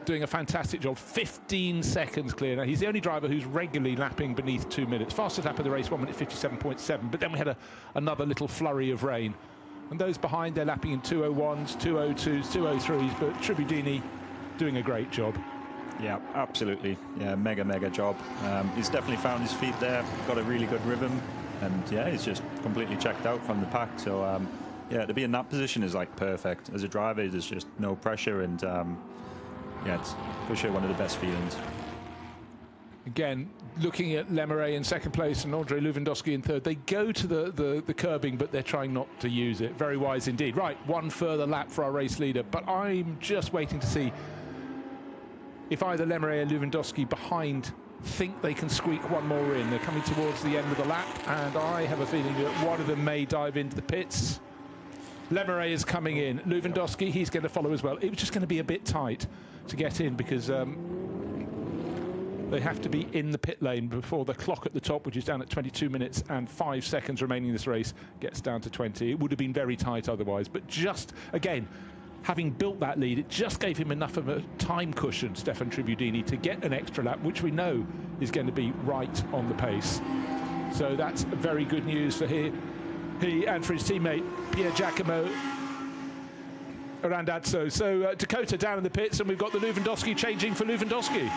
doing a fantastic job. 15 seconds clear. Now, he's the only driver who's regularly lapping beneath 2 minutes. Fastest lap of the race, 1 minute 57.7. But then we had another little flurry of rain. And those behind, they're lapping in 201s, 202s, 203s. But Tribudini doing a great job. Yeah, absolutely. Yeah, mega job. He's definitely found his feet there, got a really good rhythm. And yeah, he's just completely checked out from the pack. So yeah, to be in that position is like perfect. As a driver, there's just no pressure, and yeah, it's for sure one of the best feelings. Again, looking at Lemeray in second place and Andrei Lewandowski in third, they go to the curbing, but they're trying not to use it. Very wise indeed. Right, one further lap for our race leader, but I'm just waiting to see if either Lemeray or Lewandowski behind think they can squeak one more in. They're coming towards the end of the lap, and I have a feeling that one of them may dive into the pits. Lemeray is coming in. Lewandowski, he's going to follow as well. It was just going to be a bit tight to get in because they have to be in the pit lane before the clock at the top, which is down at 22 minutes and 5 seconds remaining in this race, gets down to 20. It would have been very tight otherwise, but just, again, having built that lead, it just gave him enough of a time cushion, Stefan Tribudini, to get an extra lap, which we know is going to be right on the pace. So that's very good news for he and for his teammate, Pier Giacomo Randazzo. So Dakota down in the pits, and we've got the Lewandowski changing for Lewandowski.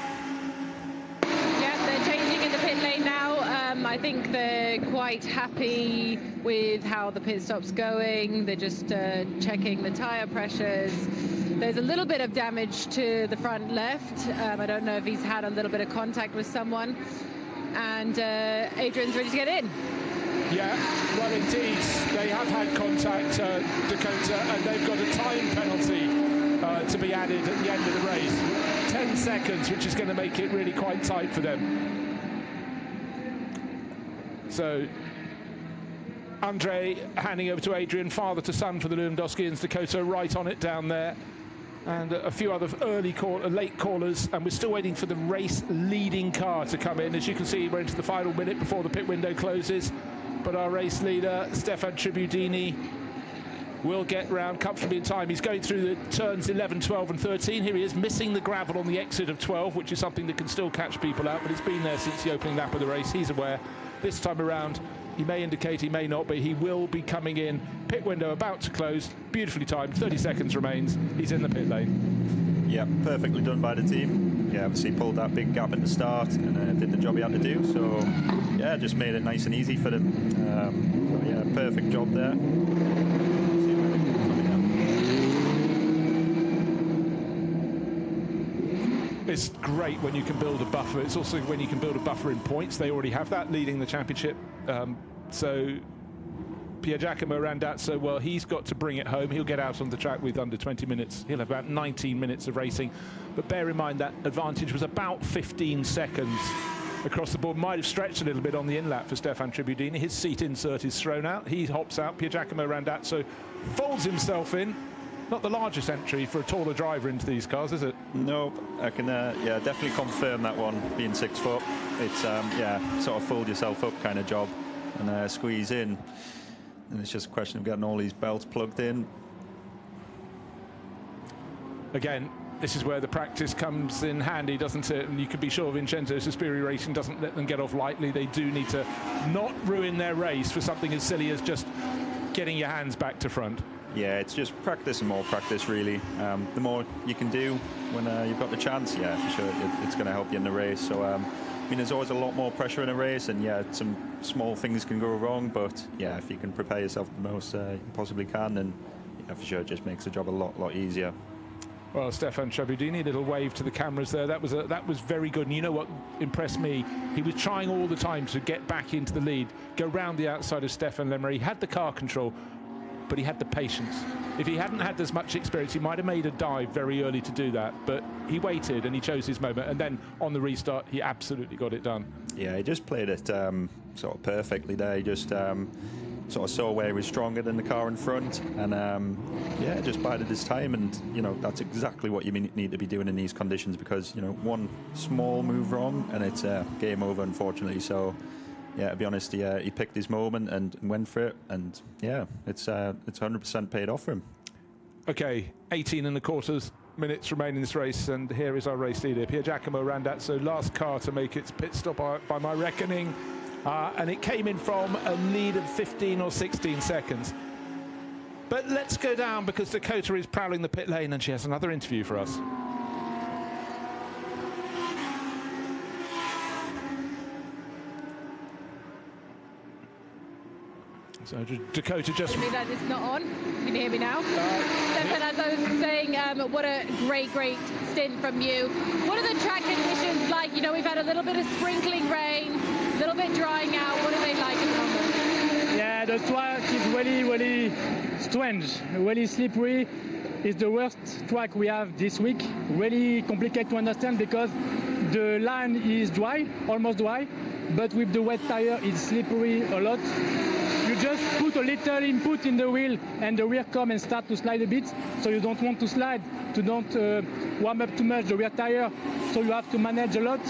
Yeah, they're changing in the pit lane now. I think they're quite happy with how the pit stop's going. They're just checking the tyre pressures. There's a little bit of damage to the front left. I don't know if he's had a little bit of contact with someone. And Adrian's ready to get in. Yeah, well, indeed, they have had contact, Dakota, and they've got a time penalty to be added at the end of the race. 10 seconds, which is going to make it really quite tight for them. So, Andre handing over to Adrian, father to son for the Lewandowskians. Dakota right on it down there. And a few other late callers, and we're still waiting for the race-leading car to come in. As you can see, we're into the final minute before the pit window closes. But our race leader, Stefan Tribudini, will get round comfortably in time. He's going through the turns 11, 12 and 13. Here he is, missing the gravel on the exit of 12, which is something that can still catch people out, but it's been there since the opening lap of the race. He's aware. This time around, he may indicate, he may not, but he will be coming in. Pit window about to close, beautifully timed, 30 seconds remains. He's in the pit lane. Yeah, perfectly done by the team. Yeah, obviously pulled that big gap at the start and did the job he had to do. So, yeah, just made it nice and easy for them. So yeah, perfect job there. It's great when you can build a buffer. It's also when you can build a buffer in points. They already have that, leading the championship. So Pier Giacomo Randazzo, well, he's got to bring it home. He'll get out on the track with under 20 minutes. He'll have about 19 minutes of racing. But bear in mind that advantage was about 15 seconds across the board. Might have stretched a little bit on the in-lap for Stefan Tribudini. His seat insert is thrown out. He hops out. Pier Giacomo Randazzo folds himself in. Not the largest entry for a taller driver into these cars, is it? No, I can yeah, definitely confirm that one, being 6 foot. It's yeah, sort of fold yourself up kind of job and squeeze in. And it's just a question of getting all these belts plugged in. Again, this is where the practice comes in handy, doesn't it? And you can be sure Vincenzo Sospiri Racing doesn't let them get off lightly. They do need to not ruin their race for something as silly as just getting your hands back to front. Yeah, it's just practice and more practice, really. The more you can do when you've got the chance, yeah, for sure, it's going to help you in the race. So, I mean, there's always a lot more pressure in a race, and yeah, some small things can go wrong, but yeah, if you can prepare yourself the most you possibly can, then yeah, for sure, it just makes the job a lot easier. Well, Stefan Trebudini, little wave to the cameras there. That was very good. And you know what impressed me? He was trying all the time to get back into the lead, go round the outside of Stefan Lemre. He had the car control, but he had the patience. If he hadn't had as much experience, he might have made a dive very early to do that. But he waited and he chose his moment. And then on the restart, he absolutely got it done. Yeah, he just played it sort of perfectly there. He just sort of saw where he was stronger than the car in front, and yeah, just bided his time. And you know, that's exactly what you need to be doing in these conditions, because you know, one small move wrong and it's game over, unfortunately. So yeah, to be honest, he picked his moment and went for it, and yeah, it's 100% paid off for him. Okay, 18 minutes remain in this race, and here is our race leader, Pier Giacomo Randazzo, last car to make its pit stop by my reckoning. And it came in from a lead of 15 or 16 seconds. But let's go down, because Dakota is prowling the pit lane and she has another interview for us. So Dakota just... That is not on. Can you hear me now? Stefan, as I was saying, what a great stint from you. What are the track conditions like? You know, we've had a little bit of sprinkling rain, a little bit drying out. What are they like at the moment? Yeah, the track is really strange, really slippery. It's the worst track we have this week. Really complicated to understand, because the line is dry, almost dry, but with the wet tire, it's slippery a lot. You just put a little input in the wheel and the rear come and start to slide a bit. So you don't want to slide, to don't warm up too much the rear tire. So you have to manage a lot.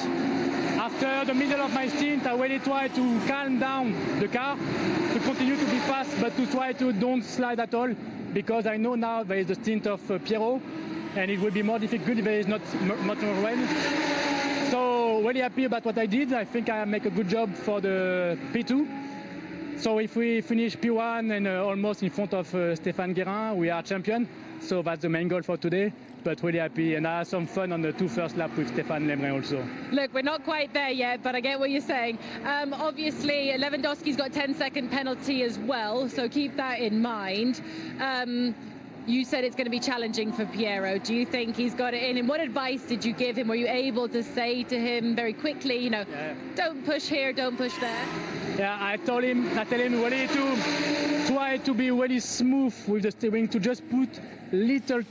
After the middle of my stint, I really try to calm down the car, to continue to be fast, but to try to don't slide at all, because I know now there is the stint of Piero, and it will be more difficult if there is not much more rain. So really happy about what I did. I think I make a good job for the P2. So if we finish P1 and almost in front of Stéphane Guérin, we are champion. So that's the main goal for today. But really happy, and I had some fun on the first laps with Stéphane Lemre also. Look, we're not quite there yet, but I get what you're saying. Obviously, Lewandowski's got 10-second penalty as well, so keep that in mind. You said it's going to be challenging for Piero. Do you think he's got it in? And what advice did you give him? Were you able to say to him very quickly, you know, don't push here, don't push there? Yeah, I tell him really to try to be really smooth with the steering, to just put little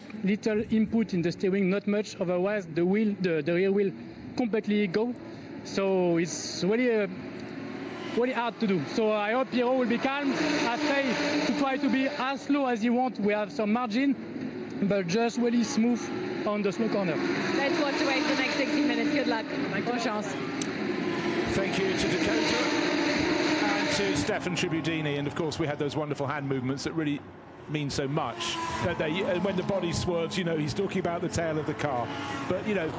input in the steering, not much, otherwise the rear wheel completely go. So it's really hard to do. So I hope Piero will be calm. I say to try to be as slow as you want. We have some margin, but just really smooth on the slow corner. Let's watch away for the next 60 minutes. Good luck. Bonne chance. Thank you to Dakota and to Stefan Trebudini. And of course, we had those wonderful hand movements that really mean so much. That when the body swerves, you know, he's talking about the tail of the car. But, you know,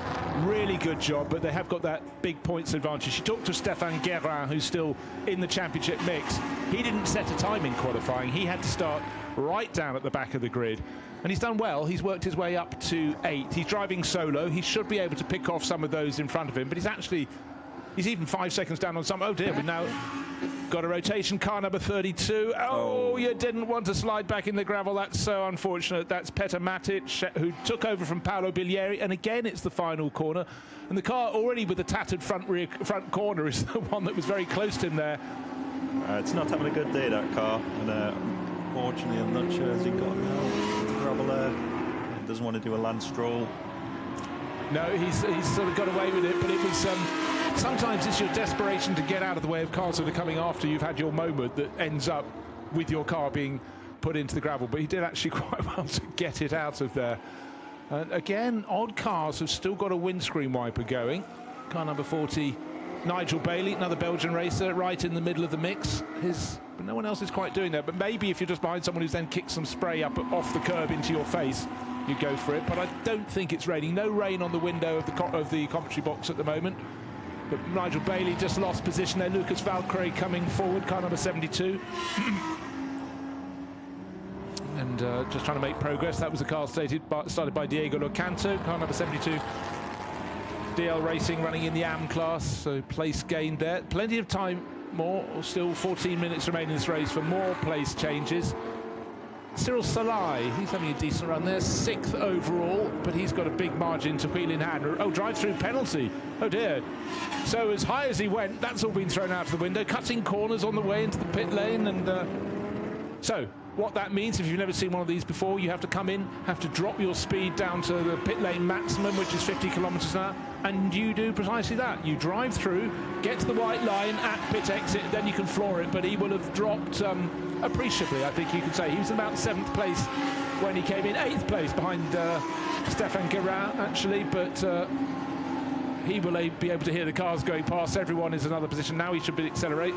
really good job. But they have got that big points advantage. You talked to Stéphane Guérin, who's still in the championship mix. He didn't set a time in qualifying. He had to start right down at the back of the grid. And he's done well. He's worked his way up to 8th. He's driving solo. He should be able to pick off some of those in front of him. But he's even 5 seconds down on some. Oh dear, we've now got a rotation. Car number 32. Oh, you didn't want to slide back in the gravel. That's so unfortunate. That's Petar Matic, who took over from Paolo Biglieri. And again, it's the final corner. And the car already with the tattered front corner is the one that was very close to him there. It's not having a good day, that car. And unfortunately, I'm not sure as he got the gravel there. He doesn't want to do a Lance Stroll. No, he's sort of got away with it, but it was... sometimes it's your desperation to get out of the way of cars that are coming after you've had your moment that ends up with your car being put into the gravel. But he did actually quite well to get it out of there. And again, odd cars have still got a windscreen wiper going. Car number 40, Nigel Bailey, another Belgian racer, right in the middle of the mix. But no one else is quite doing that. But maybe if you're just behind someone who's then kicked some spray up off the curb into your face, you go for it. But I don't think it's raining. No rain on the window of the commentary box at the moment. But Nigel Bailey just lost position there. Lucas Valkyrie coming forward, car number 72. And just trying to make progress. That was a car started by Diego Locanto, car number 72. DL Racing running in the AM class, so place gained there. Plenty of time more, still 14 minutes remaining in this race for more place changes. Cyril Salai, he's having a decent run there, 6th overall, but he's got a big margin to wheel in hand. Oh, drive-through penalty. Oh dear. So as high as he went, that's all been thrown out of the window, cutting corners on the way into the pit lane. And so what that means, if you've never seen one of these before, you have to come in, have to drop your speed down to the pit lane maximum, which is 50 kilometers an hour, and you do precisely that. You drive through, get to the white line at pit exit, then you can floor it. But he will have dropped appreciably, I think you could say. He was in about 7th place when he came in, 8th place behind Stefan Guerin, actually, but he will be able to hear the cars going past. Everyone is another position now. He should accelerate.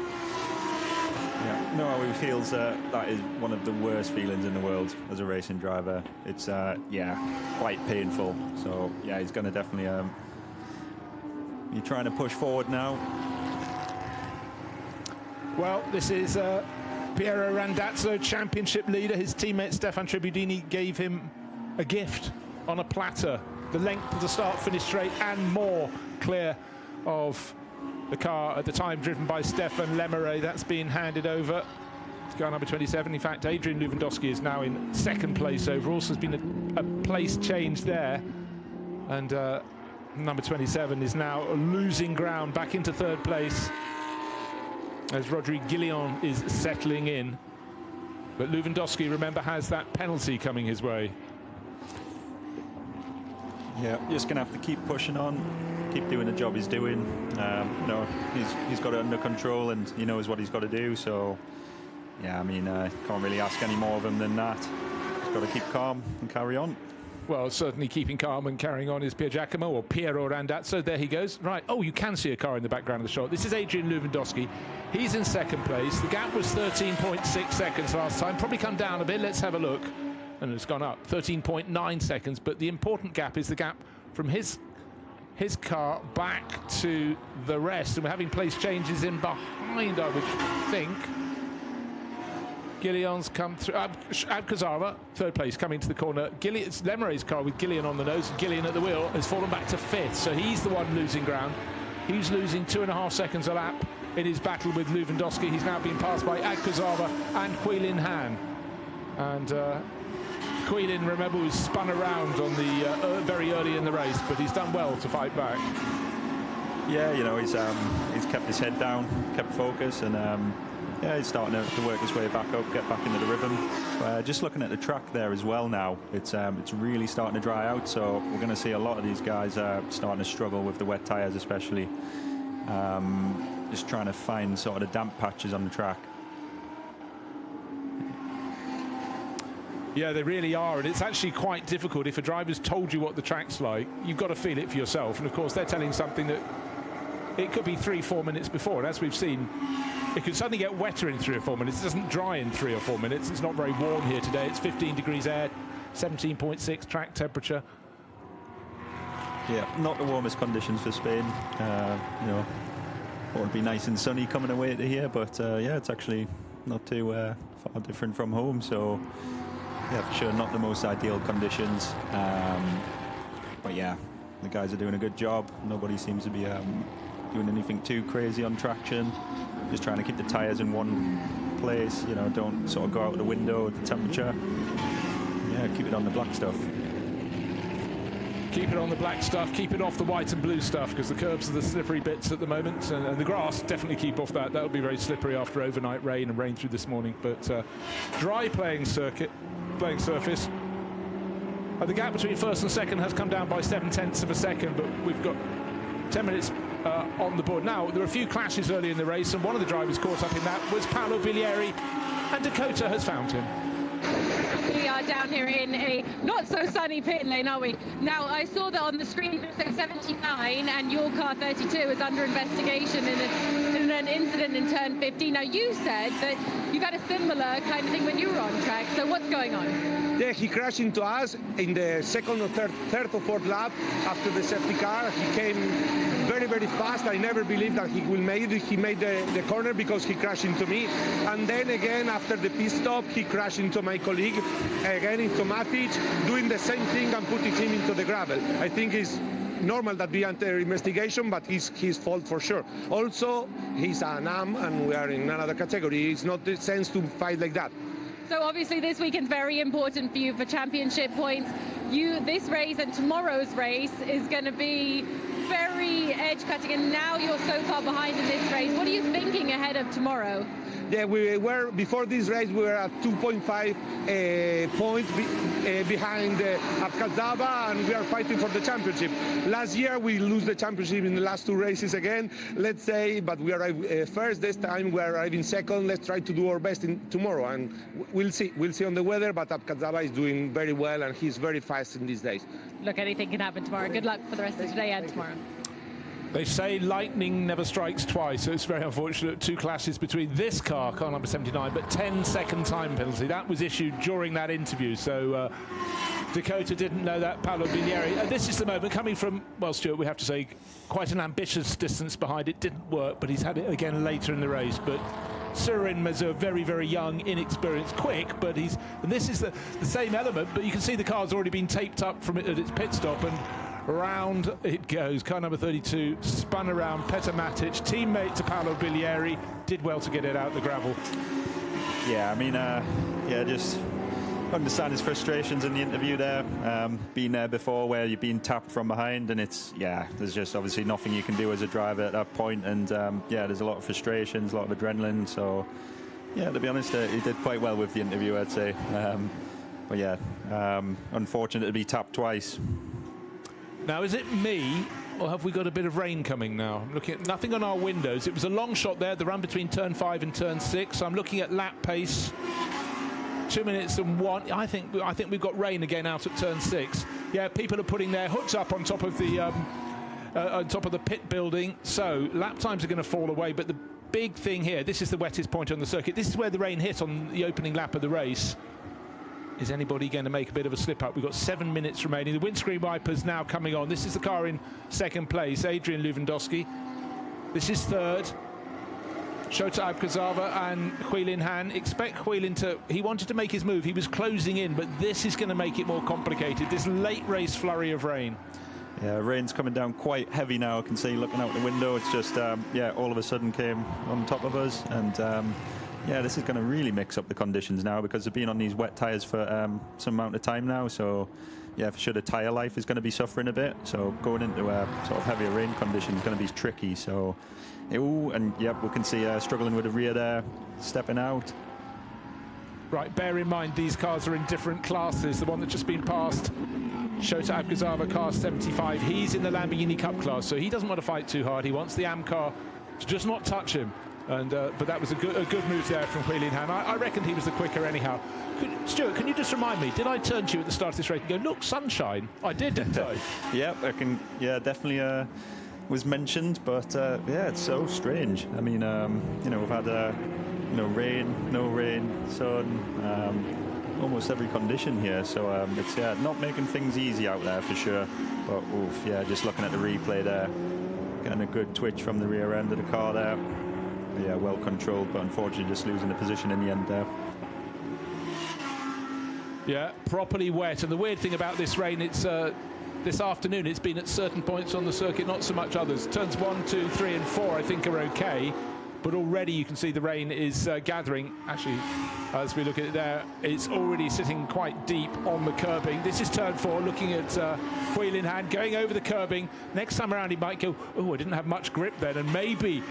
Yeah, no, he feels that is one of the worst feelings in the world as a racing driver. It's yeah, quite painful. So yeah, he's going to definitely be trying to push forward now. Well, this is Piero Randazzo, championship leader. His teammate Stefan Trebudini gave him a gift on a platter. The length of the start-finish straight and more clear of the car at the time driven by Stefan Lemeret. That's been handed over to car number 27. In fact, Adrian Lewandowski is now in 2nd place overall, so there's been a place change there. And number 27 is now losing ground back into 3rd place as Rodrigue Guillon is settling in. But Lewandowski, remember, has that penalty coming his way. Yeah, just going to have to keep pushing on, keep doing the job he's doing. You know, he's got it under control and he knows what he's got to do. So, yeah, I mean, can't really ask any more of him than that. He's got to keep calm and carry on. Well, certainly keeping calm and carrying on is Pier Giacomo, or Piero Randazzo. There he goes. Right. Oh, you can see a car in the background of the shot. This is Adrian Lewandowski. He's in 2nd place. The gap was 13.6 seconds last time. Probably come down a bit. Let's have a look. And it's gone up 13.9 seconds. But the important gap is the gap from his car back to the rest. And we're having place changes in behind, I would think. Guillion's come through. Abkazara, 3rd place, coming to the corner. It's Lemeret's car with Guillon on the nose. Guillon at the wheel has fallen back to 5th, so he's the one losing ground. He's losing 2.5 seconds a lap in his battle with Lewandowski. He's now being passed by Abkazara and Huilin Han. And Huilin, remember, was spun around on the very early in the race, but he's done well to fight back. Yeah, you know, he's kept his head down, kept focus, and yeah, he's starting to work his way back up, get back into the rhythm. Just looking at the track there as well now, it's really starting to dry out, so we're going to see a lot of these guys starting to struggle with the wet tyres especially. Just trying to find sort of the damp patches on the track. Yeah, they really are, and it's actually quite difficult. If a driver's told you what the track's like, you've got to feel it for yourself. And of course, they're telling something that it could be 3-4 minutes before, and as we've seen, it could suddenly get wetter in 3 or 4 minutes. It doesn't dry in 3 or 4 minutes. It's not very warm here today. It's 15 degrees air, 17.6 track temperature. Yeah, not the warmest conditions for Spain. You know, thought it'd be nice and sunny coming away to here, but yeah, it's actually not too far different from home. So yeah, for sure, not the most ideal conditions. But yeah, the guys are doing a good job. Nobody seems to be doing anything too crazy on traction. Just trying to keep the tyres in one place. You know, don't sort of go out the window with the temperature. Yeah, keep it on the black stuff. Keep it on the black stuff, keep it off the white and blue stuff, because the curbs are the slippery bits at the moment, and the grass, definitely keep off that. That would be very slippery after overnight rain and rain through this morning. But dry playing surface. The gap between 1st and 2nd has come down by 0.7 of a second, but we've got 10 minutes on the board. Now, there were a few clashes early in the race, and one of the drivers caught up in that was Paolo Bilieri, and Dakota has found him. We are down here in a not so sunny pit lane, are we? Now, I saw that on the screen it said 79 and your car 32 is under investigation in an incident in turn 15. Now, you said that you've had a similar kind of thing when you were on track, so what's going on? Yeah, he crashed into us in the second or third or fourth lap after the safety car. He came very, very fast. I never believed that he will make it. He made the corner because he crashed into me. And then again, after the pit stop, he crashed into my colleague, again into Matic, doing the same thing and putting him into the gravel. I think it's normal that we enter investigation, but it's his fault for sure. Also, he's an AM and we are in another category. It's not the sense to fight like that. So obviously this weekend's very important for you for championship points. This race and tomorrow's race is going to be very edge-cutting, and now you're so far behind in this race. What are you thinking ahead of tomorrow? Yeah, we were, before this race, we were at 2.5 points behind Abkazaba, and we are fighting for the championship. Last year, we lose the championship in the last two races again, let's say, but we arrived first. This time, we are arriving second. Let's try to do our best tomorrow, and we'll see. We'll see on the weather, but Abkazaba is doing very well, and he's very fast in these days. Look, anything can happen tomorrow. Good luck for the rest of today and tomorrow. They say lightning never strikes twice, so it's very unfortunate. Two clashes between this car number 79, but 10-second time penalty. That was issued during that interview, so Dakota didn't know that, Paolo Bilieri. And this is the moment coming from, well, Stuart, we have to say, quite an ambitious distance behind. It didn't work, but he's had it again later in the race. But Surin Mazur, very, very young, inexperienced, quick, but and this is the same element, but you can see the car's already been taped up from it at its pit stop, and round it goes. Car number 32 spun around. Petar Matic, teammate to Paolo Bilieri, did well to get it out the gravel. Yeah, I mean, just understand his frustrations in the interview there. Been there before where you've been tapped from behind, and there's just obviously nothing you can do as a driver at that point. And there's a lot of frustrations, a lot of adrenaline. So yeah, to be honest, he did quite well with the interview, I'd say. But yeah, unfortunate to be tapped twice. Now, is it me, or have we got a bit of rain coming now? I'm looking at nothing on our windows. It was a long shot there, the run between turn 5 and turn 6. I'm looking at lap pace, 2 minutes and 1. I think we've got rain again out at turn 6. Yeah, people are putting their hoods up on top of the pit building, so lap times are going to fall away. But the big thing here, this is the wettest point on the circuit. This is where the rain hit on the opening lap of the race. Is anybody going to make a bit of a slip up? We've got 7 minutes remaining. The windscreen wipers now coming on. This is the car in second place, Adrian Lewandowski. This is third, Shota Abkazava and Huilin Han. Expect Huilin he wanted to make his move. He was closing in, but this is going to make it more complicated. This late race flurry of rain. Yeah, rain's coming down quite heavy now. I can see looking out the window. It's just, all of a sudden came on top of us. And yeah, this is going to really mix up the conditions now because they've been on these wet tyres for some amount of time now. So, yeah, for sure the tyre life is going to be suffering a bit. So going into sort of heavier rain conditions is going to be tricky. So, and yep, we can see struggling with the rear there, stepping out. Right, bear in mind these cars are in different classes. The one that's just been passed, Shota Abkazava, car 75, he's in the Lamborghini Cup class, so he doesn't want to fight too hard. He wants the AM car to just not touch him. And but that was a good move there from Huilin Han. I reckoned he was the quicker anyhow. Stuart, can you just remind me, did I turn to you at the start of this race and go, look, sunshine? I did, didn't I? Yep, definitely was mentioned, but yeah, it's so strange. I mean, we've had rain, no rain, sun, almost every condition here. So it's not making things easy out there for sure. But just looking at the replay there, getting a good twitch from the rear end of the car there. Yeah, well controlled, but unfortunately just losing the position in the end there. Yeah, properly wet. And the weird thing about this rain, it's this afternoon, it's been at certain points on the circuit, not so much others. Turns 1, 2, 3 and 4 I think are okay, but already you can see the rain is gathering. Actually, as we look at it there, it's already sitting quite deep on the curbing. This is turn 4, looking at Huilin Han going over the curbing. Next time around he might go, oh, I didn't have much grip then, and maybe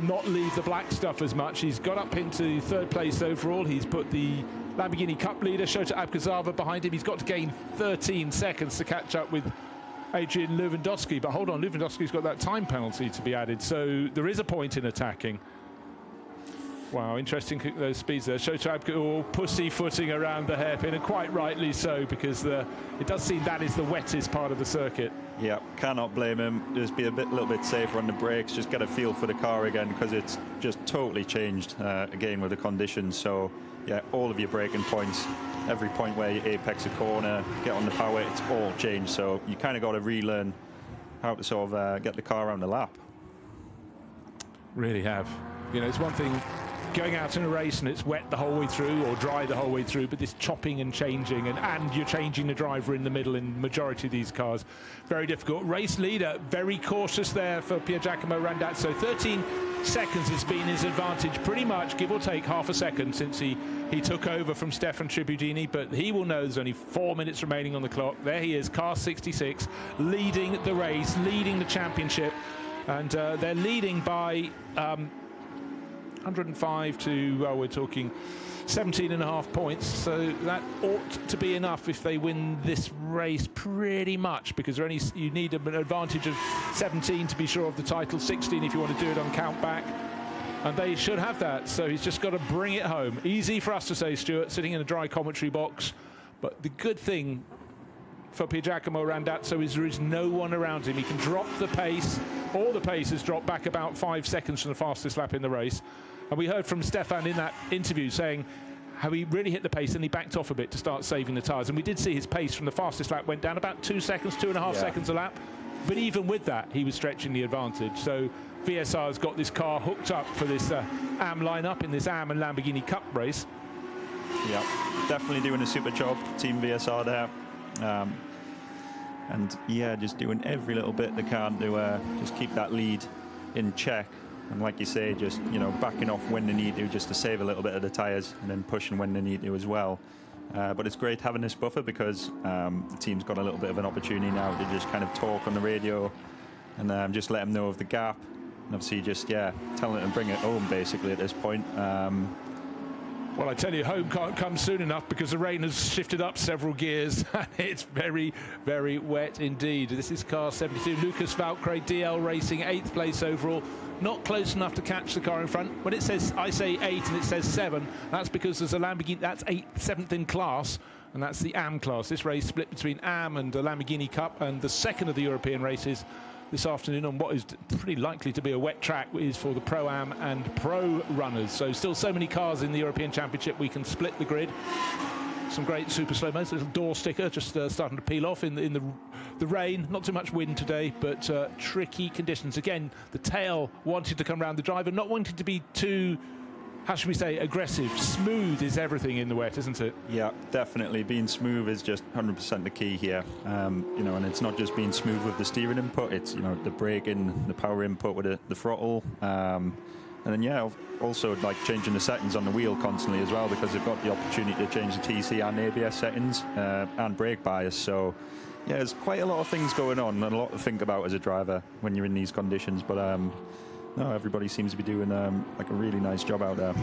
not leave the black stuff as much. He's got up into third place overall. He's put the Lamborghini Cup leader, Shota Abkazava, behind him. He's got to gain 13 seconds to catch up with Adrian Lewandowski. But hold on, Lewandowski's got that time penalty to be added, so there is a point in attacking. Wow, interesting those speeds there. Shota Abkazarova pussyfooting around the hairpin, and quite rightly so, because it does seem that is the wettest part of the circuit. Yeah, cannot blame him. Just be a little bit safer on the brakes, just get a feel for the car again, because it's just totally changed again with the conditions. So yeah, all of your braking points, every point where you apex a corner, get on the power, it's all changed. So you kind of got to relearn how to sort of get the car around the lap. Really have. You know, it's one thing going out in a race and it's wet the whole way through or dry the whole way through, but this chopping and changing, and you're changing the driver in the middle in the majority of these cars. Very difficult. Race leader, very cautious there for Pier Giacomo Randazzo. 13 seconds has been his advantage, pretty much, give or take half a second since he took over from Stefan Tribudini, but he will know there's only 4 minutes remaining on the clock. There he is, car 66, leading the race, leading the championship, and they're leading by 105 to, well, we're talking 17.5 points, so that ought to be enough if they win this race, pretty much, because you need an advantage of 17 to be sure of the title, 16 if you want to do it on count back, and they should have that. So he's just got to bring it home. Easy for us to say, Stuart, sitting in a dry commentary box, but the good thing for Pier Giacomo Randazzo is there is no one around him. He can drop the pace. All the pace has dropped back about 5 seconds from the fastest lap in the race. And we heard from Stefan in that interview saying how he really hit the pace and he backed off a bit to start saving the tyres. And we did see his pace from the fastest lap went down about 2 seconds, 2.5 seconds a lap. But even with that, he was stretching the advantage. So VSR has got this car hooked up for this AM lineup in this AM and Lamborghini Cup race. Yeah, definitely doing a super job, Team VSR there. And yeah, just doing every little bit they can to just keep that lead in check. And like you say, just, you know, backing off when they need to, just to save a little bit of the tyres, and then pushing when they need to as well. But it's great having this buffer, because the team's got a little bit of an opportunity now to just kind of talk on the radio and just let them know of the gap. And obviously just, yeah, telling them to bring it home basically at this point. Well, I tell you, home can't come soon enough, because the rain has shifted up several gears and it's very, very wet indeed. This is car 72, Lucas Valkyrie, DL Racing, 8th place overall. Not close enough to catch the car in front. When it says, I say 8 and it says 7, that's because there's a Lamborghini, that's 7th in class, and that's the AM class. This race split between AM and the Lamborghini Cup, and the second of the European races this afternoon on what is pretty likely to be a wet track is for the Pro-Am and Pro runners. So still so many cars in the European Championship, we can split the grid. Some great super slow-mos, little door sticker just starting to peel off in the rain. Not too much wind today, but tricky conditions. Again, the tail wanted to come around the driver, not wanting to be too, how should we say, aggressive. Smooth is everything in the wet, isn't it? Yeah, definitely. Being smooth is just 100% the key here. You know, and it's not just being smooth with the steering input, it's, you know, the braking, the power input with the throttle. And then, yeah, also like changing the settings on the wheel constantly as well, because they've got the opportunity to change the TC and ABS settings and brake bias. So, yeah, there's quite a lot of things going on and a lot to think about as a driver when you're in these conditions. But no, everybody seems to be doing like a really nice job out there.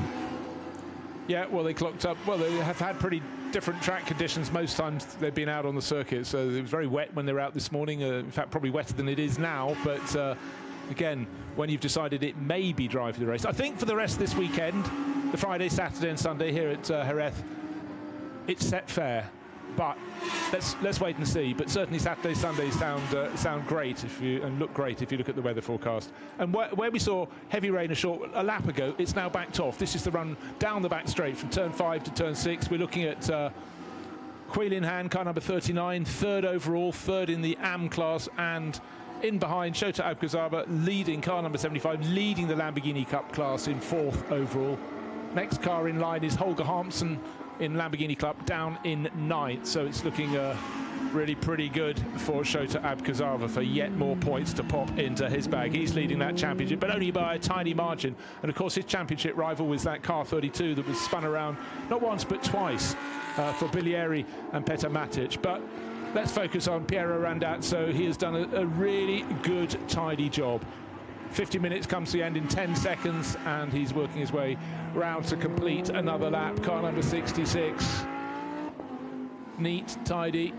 Yeah, well, they clocked up. Well, they have had pretty different track conditions most times they've been out on the circuit. So it was very wet when they were out this morning. In fact, probably wetter than it is now. But again, when you've decided it may be dry for the race, I think for the rest of this weekend, the Friday, Saturday, and Sunday here at Jerez, it's set fair. But let's wait and see. But certainly Saturday, Sunday sound great and look great if you look at the weather forecast. And where we saw heavy rain a lap ago, it's now backed off. This is the run down the back straight from turn 5 to turn 6. We're looking at Quailin Han, car number 39, 3rd overall, 3rd in the AM class, and in behind Shota Abkazarova, leading car number 75, leading the Lamborghini Cup class in 4th overall. Next car in line is Holger Hampson in Lamborghini Club, down in 9th. So it's looking really pretty good for Shota Abkazarova for yet more points to pop into his bag. He's leading that championship, but only by a tiny margin. And of course, his championship rival was that car 32 that was spun around not once but twice for Bilieri and Petar Matic. But let's focus on Piero Randazzo. He has done a really good, tidy job. 50 minutes comes to the end in 10 seconds, and he's working his way round to complete another lap. Car number 66. Neat, tidy.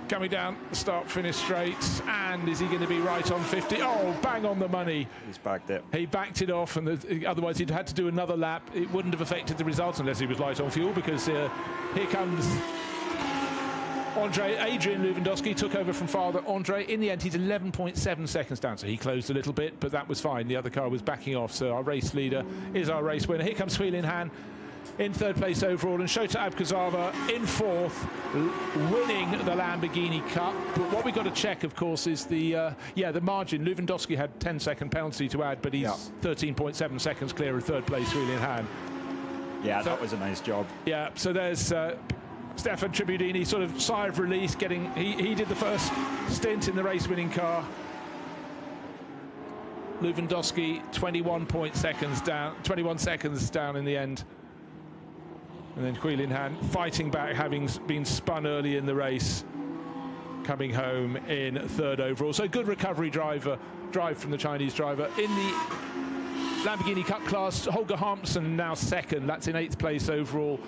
coming down the start-finish straight, and is he going to be right on 50? Oh, bang on the money. He's backed it. He backed it off, and otherwise he'd had to do another lap. It wouldn't have affected the results unless he was light on fuel, because here comes Adrian Lewandowski, took over from father Andre. In the end, he's 11.7 seconds down, so he closed a little bit, but that was fine. The other car was backing off, so our race leader is our race winner. Here comes Huilin Han in third place overall, and Shota Abkazava in fourth, winning the Lamborghini Cup. But what we've got to check, of course, is the margin. Lewandowski had 10-second penalty to add, but he's 13.7 seconds clear of third place, Huilin Han. Yeah, so that was a nice job. Yeah, so there's Stefan Tribudini, sort of sigh of release, he did the first stint in the race-winning car. Lewandowski 21 seconds down in the end. And then Huilin Han fighting back, having been spun early in the race, coming home in third overall. So good recovery drive from the Chinese driver. In the Lamborghini Cup class, Holger Harmsen now second. That's in 8th place overall.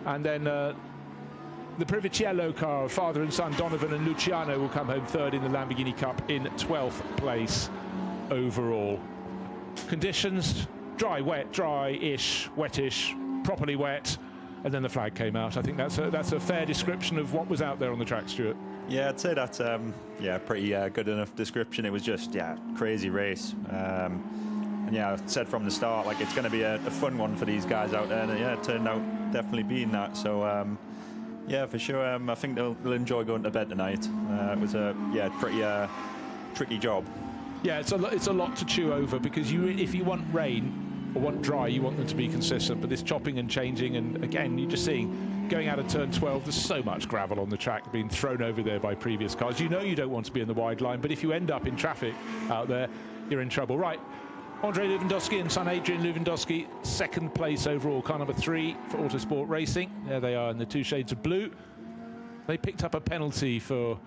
And then the Privicello car, father and son, Donovan and Luciano, will come home third in the Lamborghini Cup in 12th place overall. Conditions, dry, wet, dry-ish, wettish, properly wet. And then the flag came out. I think that's a fair description of what was out there on the track, Stuart. Yeah, I'd say that's pretty good enough description. It was just crazy race. And yeah, I said from the start, like, it's going to be a fun one for these guys out there. And yeah, it turned out definitely being that. So yeah, for sure. I think they'll enjoy going to bed tonight. It was a pretty tricky job. Yeah, it's a lot to chew over, because if you want rain or want dry, you want them to be consistent, but this chopping and changing, and again, you're just seeing going out of turn 12, there's so much gravel on the track being thrown over there by previous cars. You know you don't want to be in the wide line, but if you end up in traffic out there, you're in trouble. Right, Andre Lewandowski and son Adrian Lewandowski, second place overall, car number 3 for Autosport Racing. There they are in the 2 shades of blue. They picked up a penalty for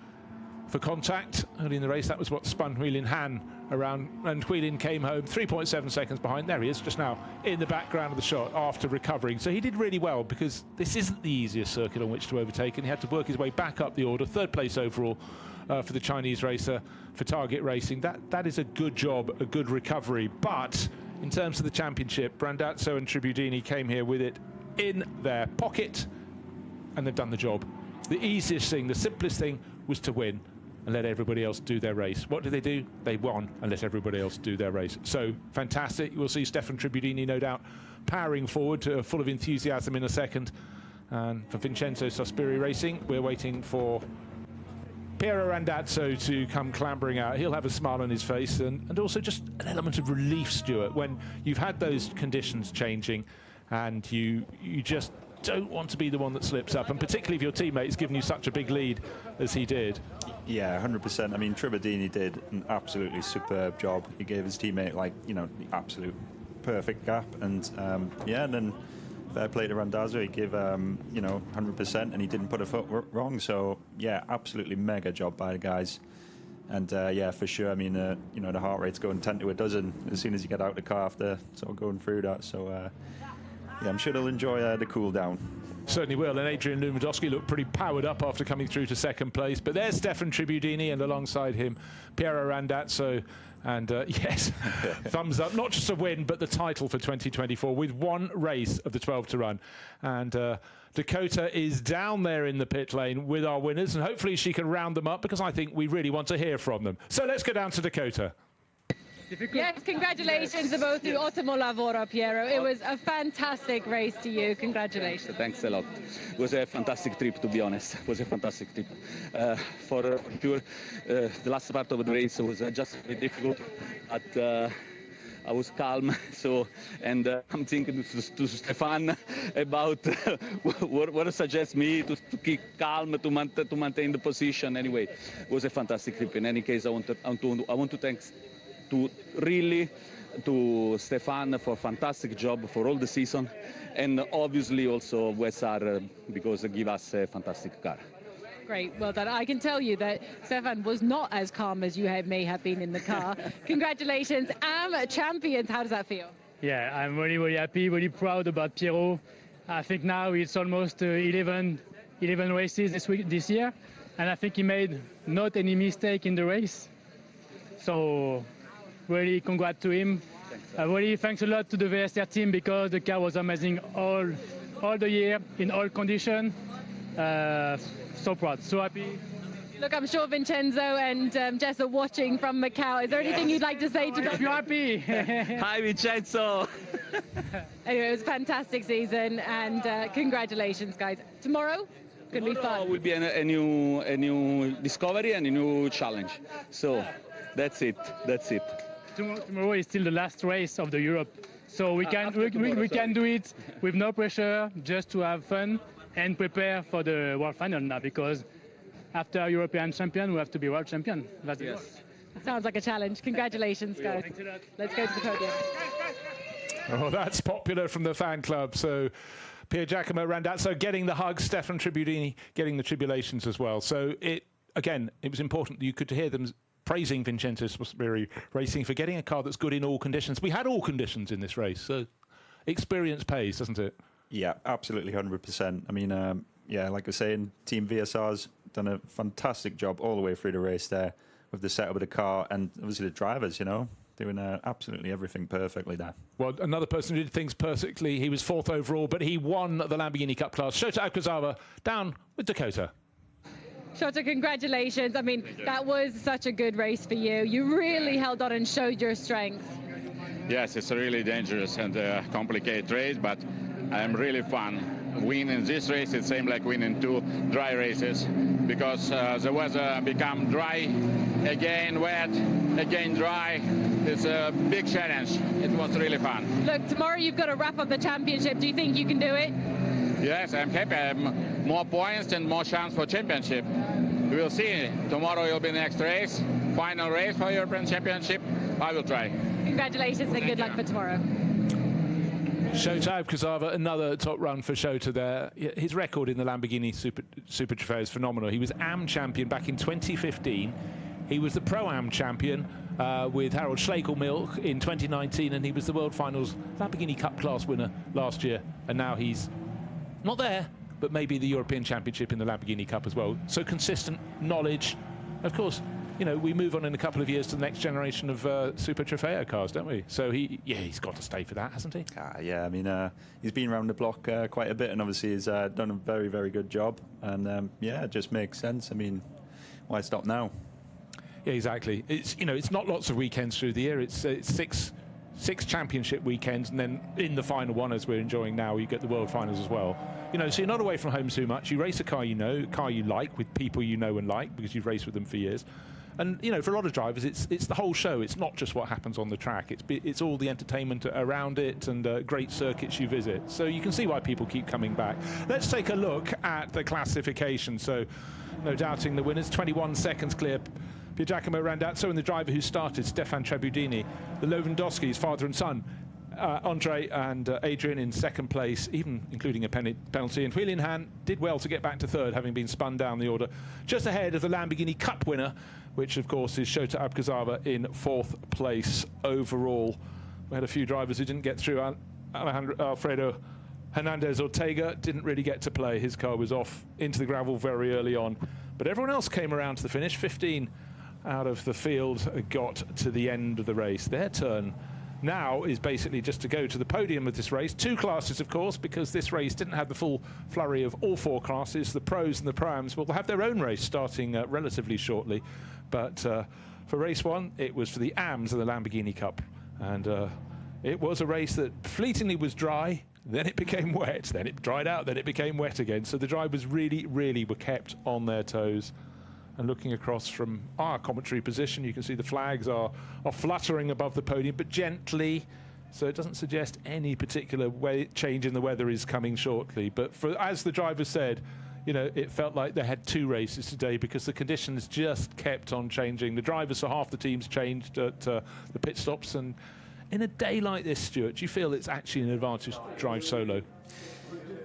contact early in the race. That was what spun Huilin Han around, and Huilin came home 3.7 seconds behind. There he is, just now in the background of the shot after recovering. So he did really well, because this isn't the easiest circuit on which to overtake, and he had to work his way back up the order. Third place overall for the Chinese racer for Target Racing. That is a good job, a good recovery. But in terms of the championship, Brandazzo and Tribudini came here with it in their pocket, and they've done the job. The easiest thing, the simplest thing, was to win and let everybody else do their race. What did they do? They won and let everybody else do their race. So fantastic. We'll see Stefan Tribudini, no doubt, powering forward, full of enthusiasm in a second. And for Vincenzo Sospiri Racing, we're waiting for Piero Randazzo to come clambering out. He'll have a smile on his face, and also just an element of relief, Stuart, when you've had those conditions changing and you just don't want to be the one that slips up, and particularly if your teammate's given you such a big lead as he did. Yeah, 100%. I mean, Tribudini did an absolutely superb job. He gave his teammate, like, the absolute perfect gap, and and then fair play to Randazzo. He gave 100%, and he didn't put a foot wrong. So yeah, absolutely mega job by the guys. And yeah, for sure. I mean, the heart rate's going 10 to a dozen as soon as you get out of the car after sort of going through that. So yeah, I'm sure they'll enjoy the cool down. Certainly will. And Adrian Lewandowski looked pretty powered up after coming through to second place. But there's Stefan Tribudini, and alongside him, Piero Randazzo. And yes, thumbs up. Not just a win, but the title for 2024 with one race of the 12 to run. And Dakota is down there in the pit lane with our winners, and hopefully she can round them up, because I think we really want to hear from them. So let's go down to Dakota. Yes, congratulations to both you. Ottimo lavoro, Piero. It was a fantastic race to you. Congratulations. Thanks a lot. It was a fantastic trip, to be honest. It was a fantastic trip. For sure, the last part of the race was just very difficult, but I was calm. So, and I'm thinking to Stefan about what suggests me to keep calm, to maintain the position. Anyway, it was a fantastic trip. In any case, I want to thank to Stefan for a fantastic job for all the season, and obviously also Wesar, because they give us a fantastic car. Great, well done. I can tell you that Stefan was not as calm as you may have been in the car. Congratulations, champions. How does that feel? Yeah, I'm really, really happy, really proud about Piero. I think now it's almost 11 races this year, and I think he made not any mistake in the race. So really congrats to him. Really thanks a lot to the VSR team because the car was amazing all the year in all conditions. So proud, so happy. Look, I'm sure Vincenzo and Jess are watching from Macau. Is there anything you'd like to say to them? You're happy. Hi, Vincenzo. Anyway, it was a fantastic season, and congratulations, guys. Tomorrow, gonna be fun. Will be a new discovery and a new challenge. So that's it. That's it. Tomorrow is still the last race of the Europe, so we can do it with no pressure, just to have fun and prepare for the World Final now, because after European champion, we have to be world champion. That's Yes. Sounds like a challenge. Congratulations, guys. Let's go to the podium. Oh, that's popular from the fan club. So Pier Giacomo Randazzo getting the hug, Stefan Tribudini getting the tribulations as well. So it was important that you could hear them praising Vincenzo Sposbiri Racing for getting a car that's good in all conditions. We had all conditions in this race, so experience pays, doesn't it? Yeah, absolutely, 100%. I mean, yeah, like I was saying, Team VSR's done a fantastic job all the way through the race there with the setup of the car and obviously the drivers, you know, doing absolutely everything perfectly there. Well, another person who did things perfectly, he was 4th overall, but he won the Lamborghini Cup class. Shota Okuzawa down with Dakota. Shota, congratulations. I mean, that was such a good race for you. You really held on and showed your strength. Yes, it's a really dangerous and complicated race, but I'm really fun. Winning this race, it seemed like winning 2 dry races because the weather become dry, again wet, again dry. It's a big challenge. It was really fun. Look, tomorrow you've got to wrap up the championship. Do you think you can do it? Yes, I'm happy. I have more points and more chance for championship. We will see. Tomorrow will be the next race, final race for European Championship. I will try. Congratulations and good luck for tomorrow. Shota Okuzawa, another top run for Shota there. His record in the Lamborghini Super Trofeo is phenomenal. He was AM champion back in 2015. He was the Pro-Am champion with Harold Schlegelmilch in 2019, and he was the World Finals Lamborghini Cup class winner last year. And now he's not there, but maybe the European Championship in the Lamborghini Cup as well. So consistent knowledge. Of course, you know, we move on in a couple of years to the next generation of Super Trofeo cars, don't we? So he's got to stay for that, hasn't he? Yeah, I mean, he's been around the block quite a bit, and obviously he's done a very, very good job. And yeah, it just makes sense. I mean, why stop now? Yeah, exactly. It's, you know, it's not lots of weekends through the year. It's six championship weekends, and then in the final one, as we're enjoying now, you get the World Finals as well. You know, so you're not away from home too much. You race a car you know, a car you like, with people you know and like, because you've raced with them for years. And, you know, for a lot of drivers, it's the whole show. It's not just what happens on the track. It's all the entertainment around it and great circuits you visit. So you can see why people keep coming back. Let's take a look at the classification. So, no doubting the winners. 21 seconds clear. Pier Giacomo Randazzo and the driver who started, Stefan Tribudini. The Lewandowskis, father and son, Andre and Adrian in second place, even including a penalty. And Julian Han did well to get back to third, having been spun down the order. Just ahead of the Lamborghini Cup winner, which, of course, is Shota Okuzawa in fourth place overall. We had a few drivers who didn't get through. Alfredo Hernandez Ortega didn't really get to play. His car was off into the gravel very early on. But everyone else came around to the finish. 15 out of the field got to the end of the race. Their turn now is basically just to go to the podium of this race. 2 classes, of course, because this race didn't have the full flurry of all 4 classes. The pros and the pro-ams will have their own race starting relatively shortly. But for race 1, it was for the AMs of the Lamborghini Cup. And it was a race that fleetingly was dry, then it became wet, then it dried out, then it became wet again. So the drivers really, really were kept on their toes. And looking across from our commentary position, you can see the flags are fluttering above the podium, but gently, so it doesn't suggest any particular change in the weather is coming shortly. But as the driver said, you know, it felt like they had 2 races today because the conditions just kept on changing. The drivers for half the teams changed at the pit stops. And in a day like this, Stuart, do you feel it's actually an advantage to drive solo?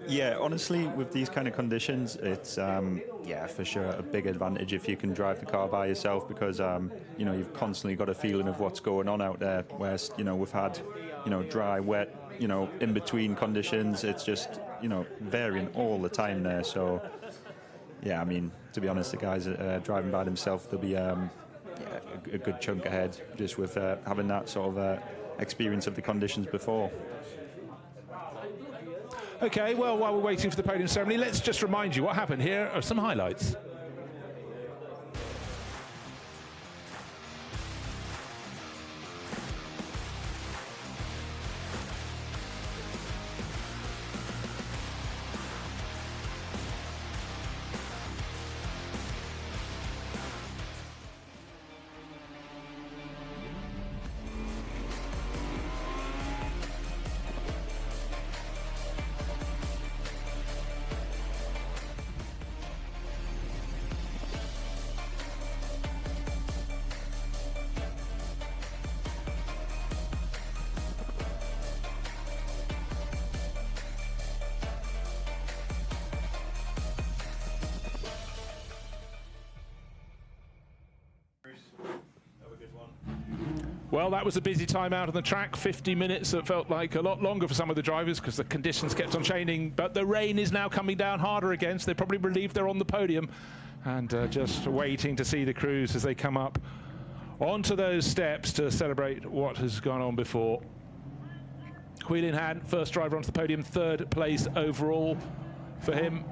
Yeah, honestly, with these kind of conditions, it's, yeah, for sure a big advantage if you can drive the car by yourself because, you know, you've constantly got a feeling of what's going on out there, whereas, you know, we've had, you know, dry, wet, you know, in between conditions. It's just, you know, varying all the time there. So, yeah, I mean, to be honest, the guys driving by themselves, they'll be a good chunk ahead, just with having that sort of experience of the conditions before. Okay, well, while we're waiting for the podium ceremony, let's just remind you what happened. Here are some highlights. Well, that was a busy time out on the track. 50 minutes that felt like a lot longer for some of the drivers because the conditions kept on changing. But the rain is now coming down harder again, so they're probably relieved they're on the podium and just waiting to see the crews as they come up onto those steps to celebrate what has gone on before. Wheel in hand, first driver onto the podium, third place overall for him.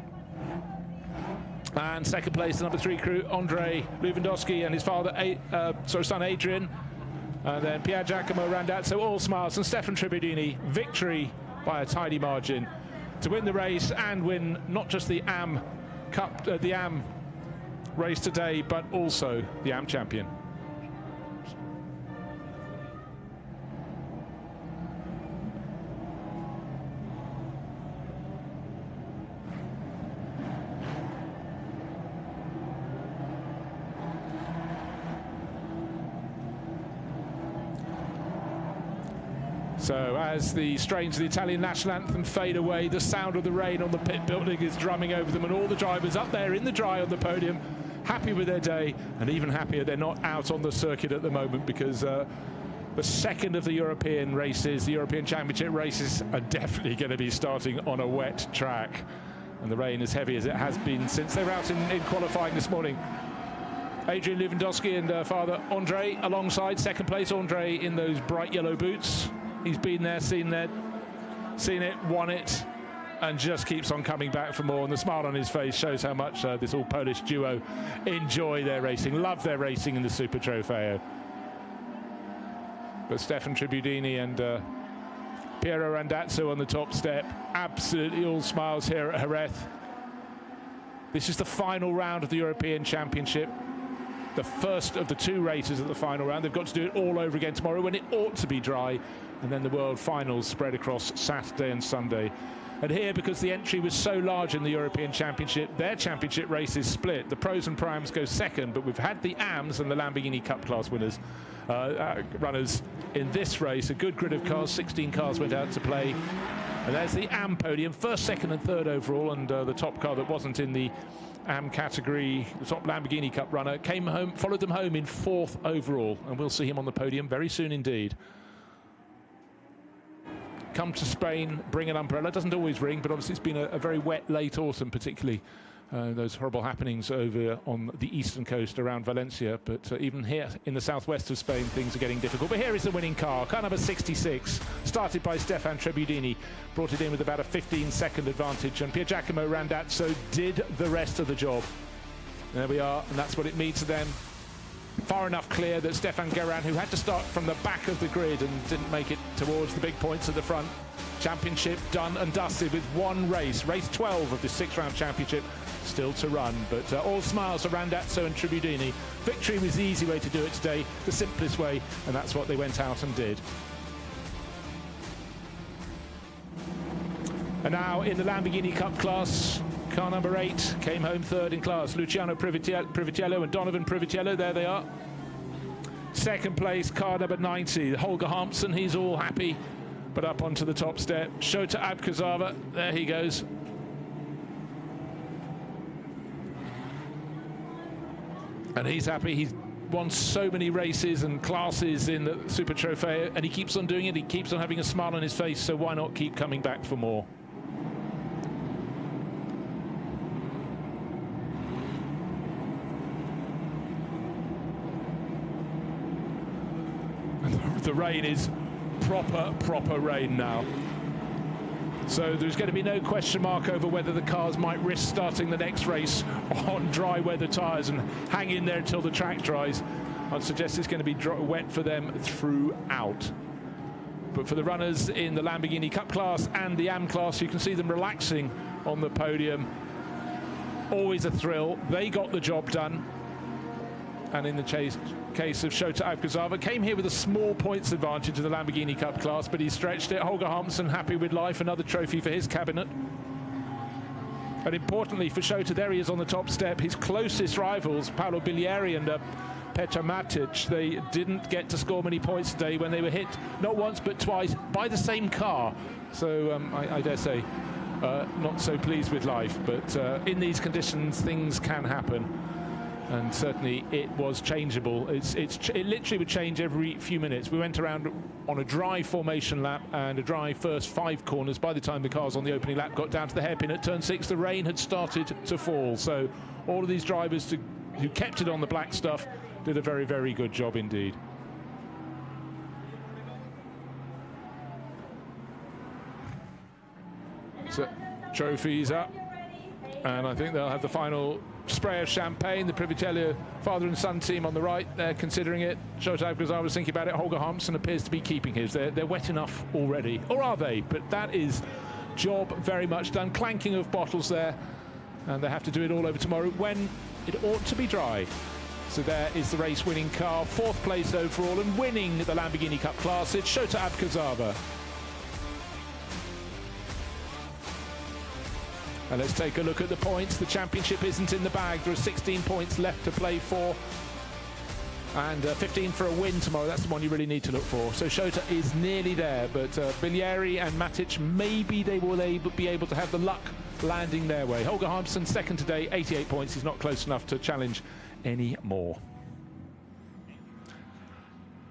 And second place, the number 3 crew, Andrei Lewandowski and his father, son Adrian. And then Pier Giacomo Randazzo, all smiles, and Stefan Tribudini, victory by a tidy margin to win the race and win not just the AM Cup, the AM race today, but also the AM champion. So as the strains of the Italian national anthem fade away, the sound of the rain on the pit building is drumming over them, and all the drivers up there in the dry on the podium, happy with their day, and even happier they're not out on the circuit at the moment, because the second of the European races, the European Championship races, are definitely going to be starting on a wet track. And the rain as heavy as it has been since they were out in qualifying this morning. Adrian Lewandowski and father Andrei alongside, second place Andrei in those bright yellow boots. He's been there, seen it, won it, and just keeps on coming back for more. And the smile on his face shows how much this all Polish duo enjoy their racing, love their racing in the Super Trofeo. But Stefan Tribudini and Piero Randazzo on the top step, absolutely all smiles here at Jerez. This is the final round of the European Championship. The first of the 2 races at the final round. They've got to do it all over again tomorrow when it ought to be dry. And then the World Finals spread across Saturday and Sunday. And here, because the entry was so large in the European Championship, their championship race is split. The pros and primes go second, but we've had the AMs and the Lamborghini Cup class winners, runners in this race. A good grid of cars, 16 cars went out to play. And there's the AM podium, first, second and third overall, and the top car that wasn't in the AM category, the top Lamborghini Cup runner, came home, followed them home in 4th overall, and we'll see him on the podium very soon indeed. Come to Spain, bring an umbrella. Doesn't always ring, but obviously it's been a very wet late autumn, particularly those horrible happenings over on the eastern coast around Valencia. But even here in the southwest of Spain, things are getting difficult. But here is the winning car number 66, started by Stefan Tribudini, brought it in with about a 15-second advantage, and Pier Giacomo Randazzo did the rest of the job. There we are, and that's what it means to them. Far enough clear that Stefan Guerin, who had to start from the back of the grid and didn't make it towards the big points at the front, championship done and dusted with one race, race 12 of the 6-round championship still to run. But all smiles for Randazzo and Tribudini. Victory was the easy way to do it today, the simplest way, and that's what they went out and did. And now in the Lamborghini Cup class, car number 8 came home third in class. Luciano Privitiello and Donovan Privitiello, there they are. Second place, car number 90, Holger Hampson, he's all happy, but up onto the top step. Shota Abkazava, there he goes. And he's happy. He's won so many races and classes in the Super Trofeo, and he keeps on doing it. He keeps on having a smile on his face, so why not keep coming back for more? The rain is proper rain now. So there's going to be no question mark over whether the cars might risk starting the next race on dry weather tyres and hang in there until the track dries. I'd suggest it's going to be wet for them throughout. But for the runners in the Lamborghini Cup class and the AM class, you can see them relaxing on the podium. Always a thrill. They got the job done. And in the case of Shota Abkazava, came here with a small points advantage in the Lamborghini Cup class, but he stretched it. Holger Hansson happy with life, another trophy for his cabinet. And importantly for Shota, there he is on the top step. His closest rivals, Paolo Biglieri and Petar Matic, they didn't get to score many points today when they were hit not once but twice by the same car. So I dare say not so pleased with life, but in these conditions things can happen. And certainly it was changeable. It literally would change every few minutes. We went around on a dry formation lap and a dry first 5 corners. By the time the cars on the opening lap got down to the hairpin at turn 6, the rain had started to fall. So all of these drivers who kept it on the black stuff did a very, very good job indeed. So trophies up, and I think they'll have the final spray of champagne. The Privitello father and son team on the right, they're considering it. Shota Abkazava was thinking about it. Holger Hansson appears to be keeping his. They're wet enough already, or are they? But that is job very much done. Clanking of bottles there, and they have to do it all over tomorrow when it ought to be dry. So there is the race winning car, 4th place overall, and winning the Lamborghini Cup class. It's Shota Abkazava. And let's take a look at the points. The championship isn't in the bag. There are 16 points left to play for, and 15 for a win tomorrow. That's the one you really need to look for. So Shota is nearly there, but Biglieri and Matic, maybe they will be able to have the luck landing their way. Holger Hansson second today, 88 points. He's not close enough to challenge any more.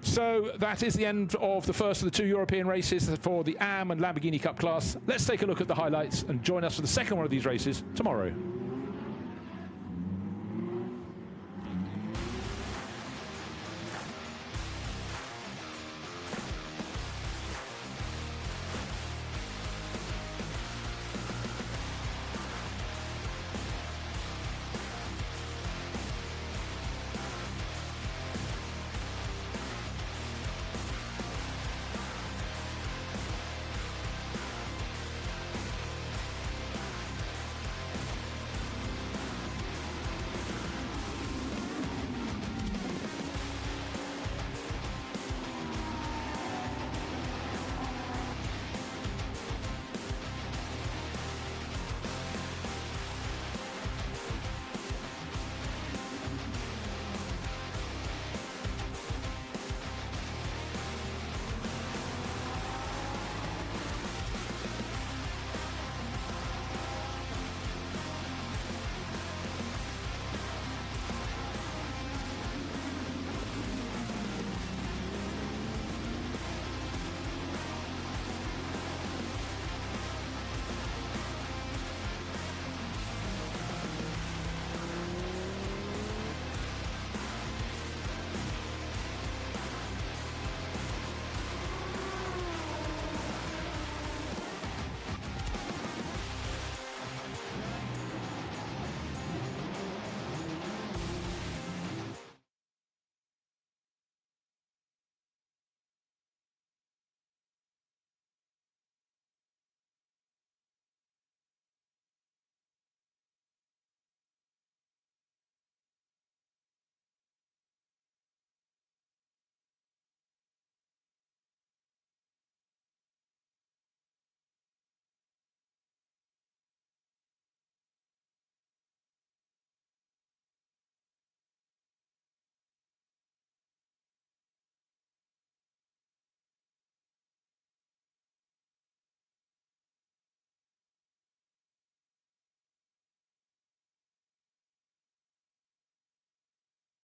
So that is the end of the first of the 2 European races for the AM and Lamborghini Cup class. Let's take a look at the highlights and join us for the second one of these races tomorrow.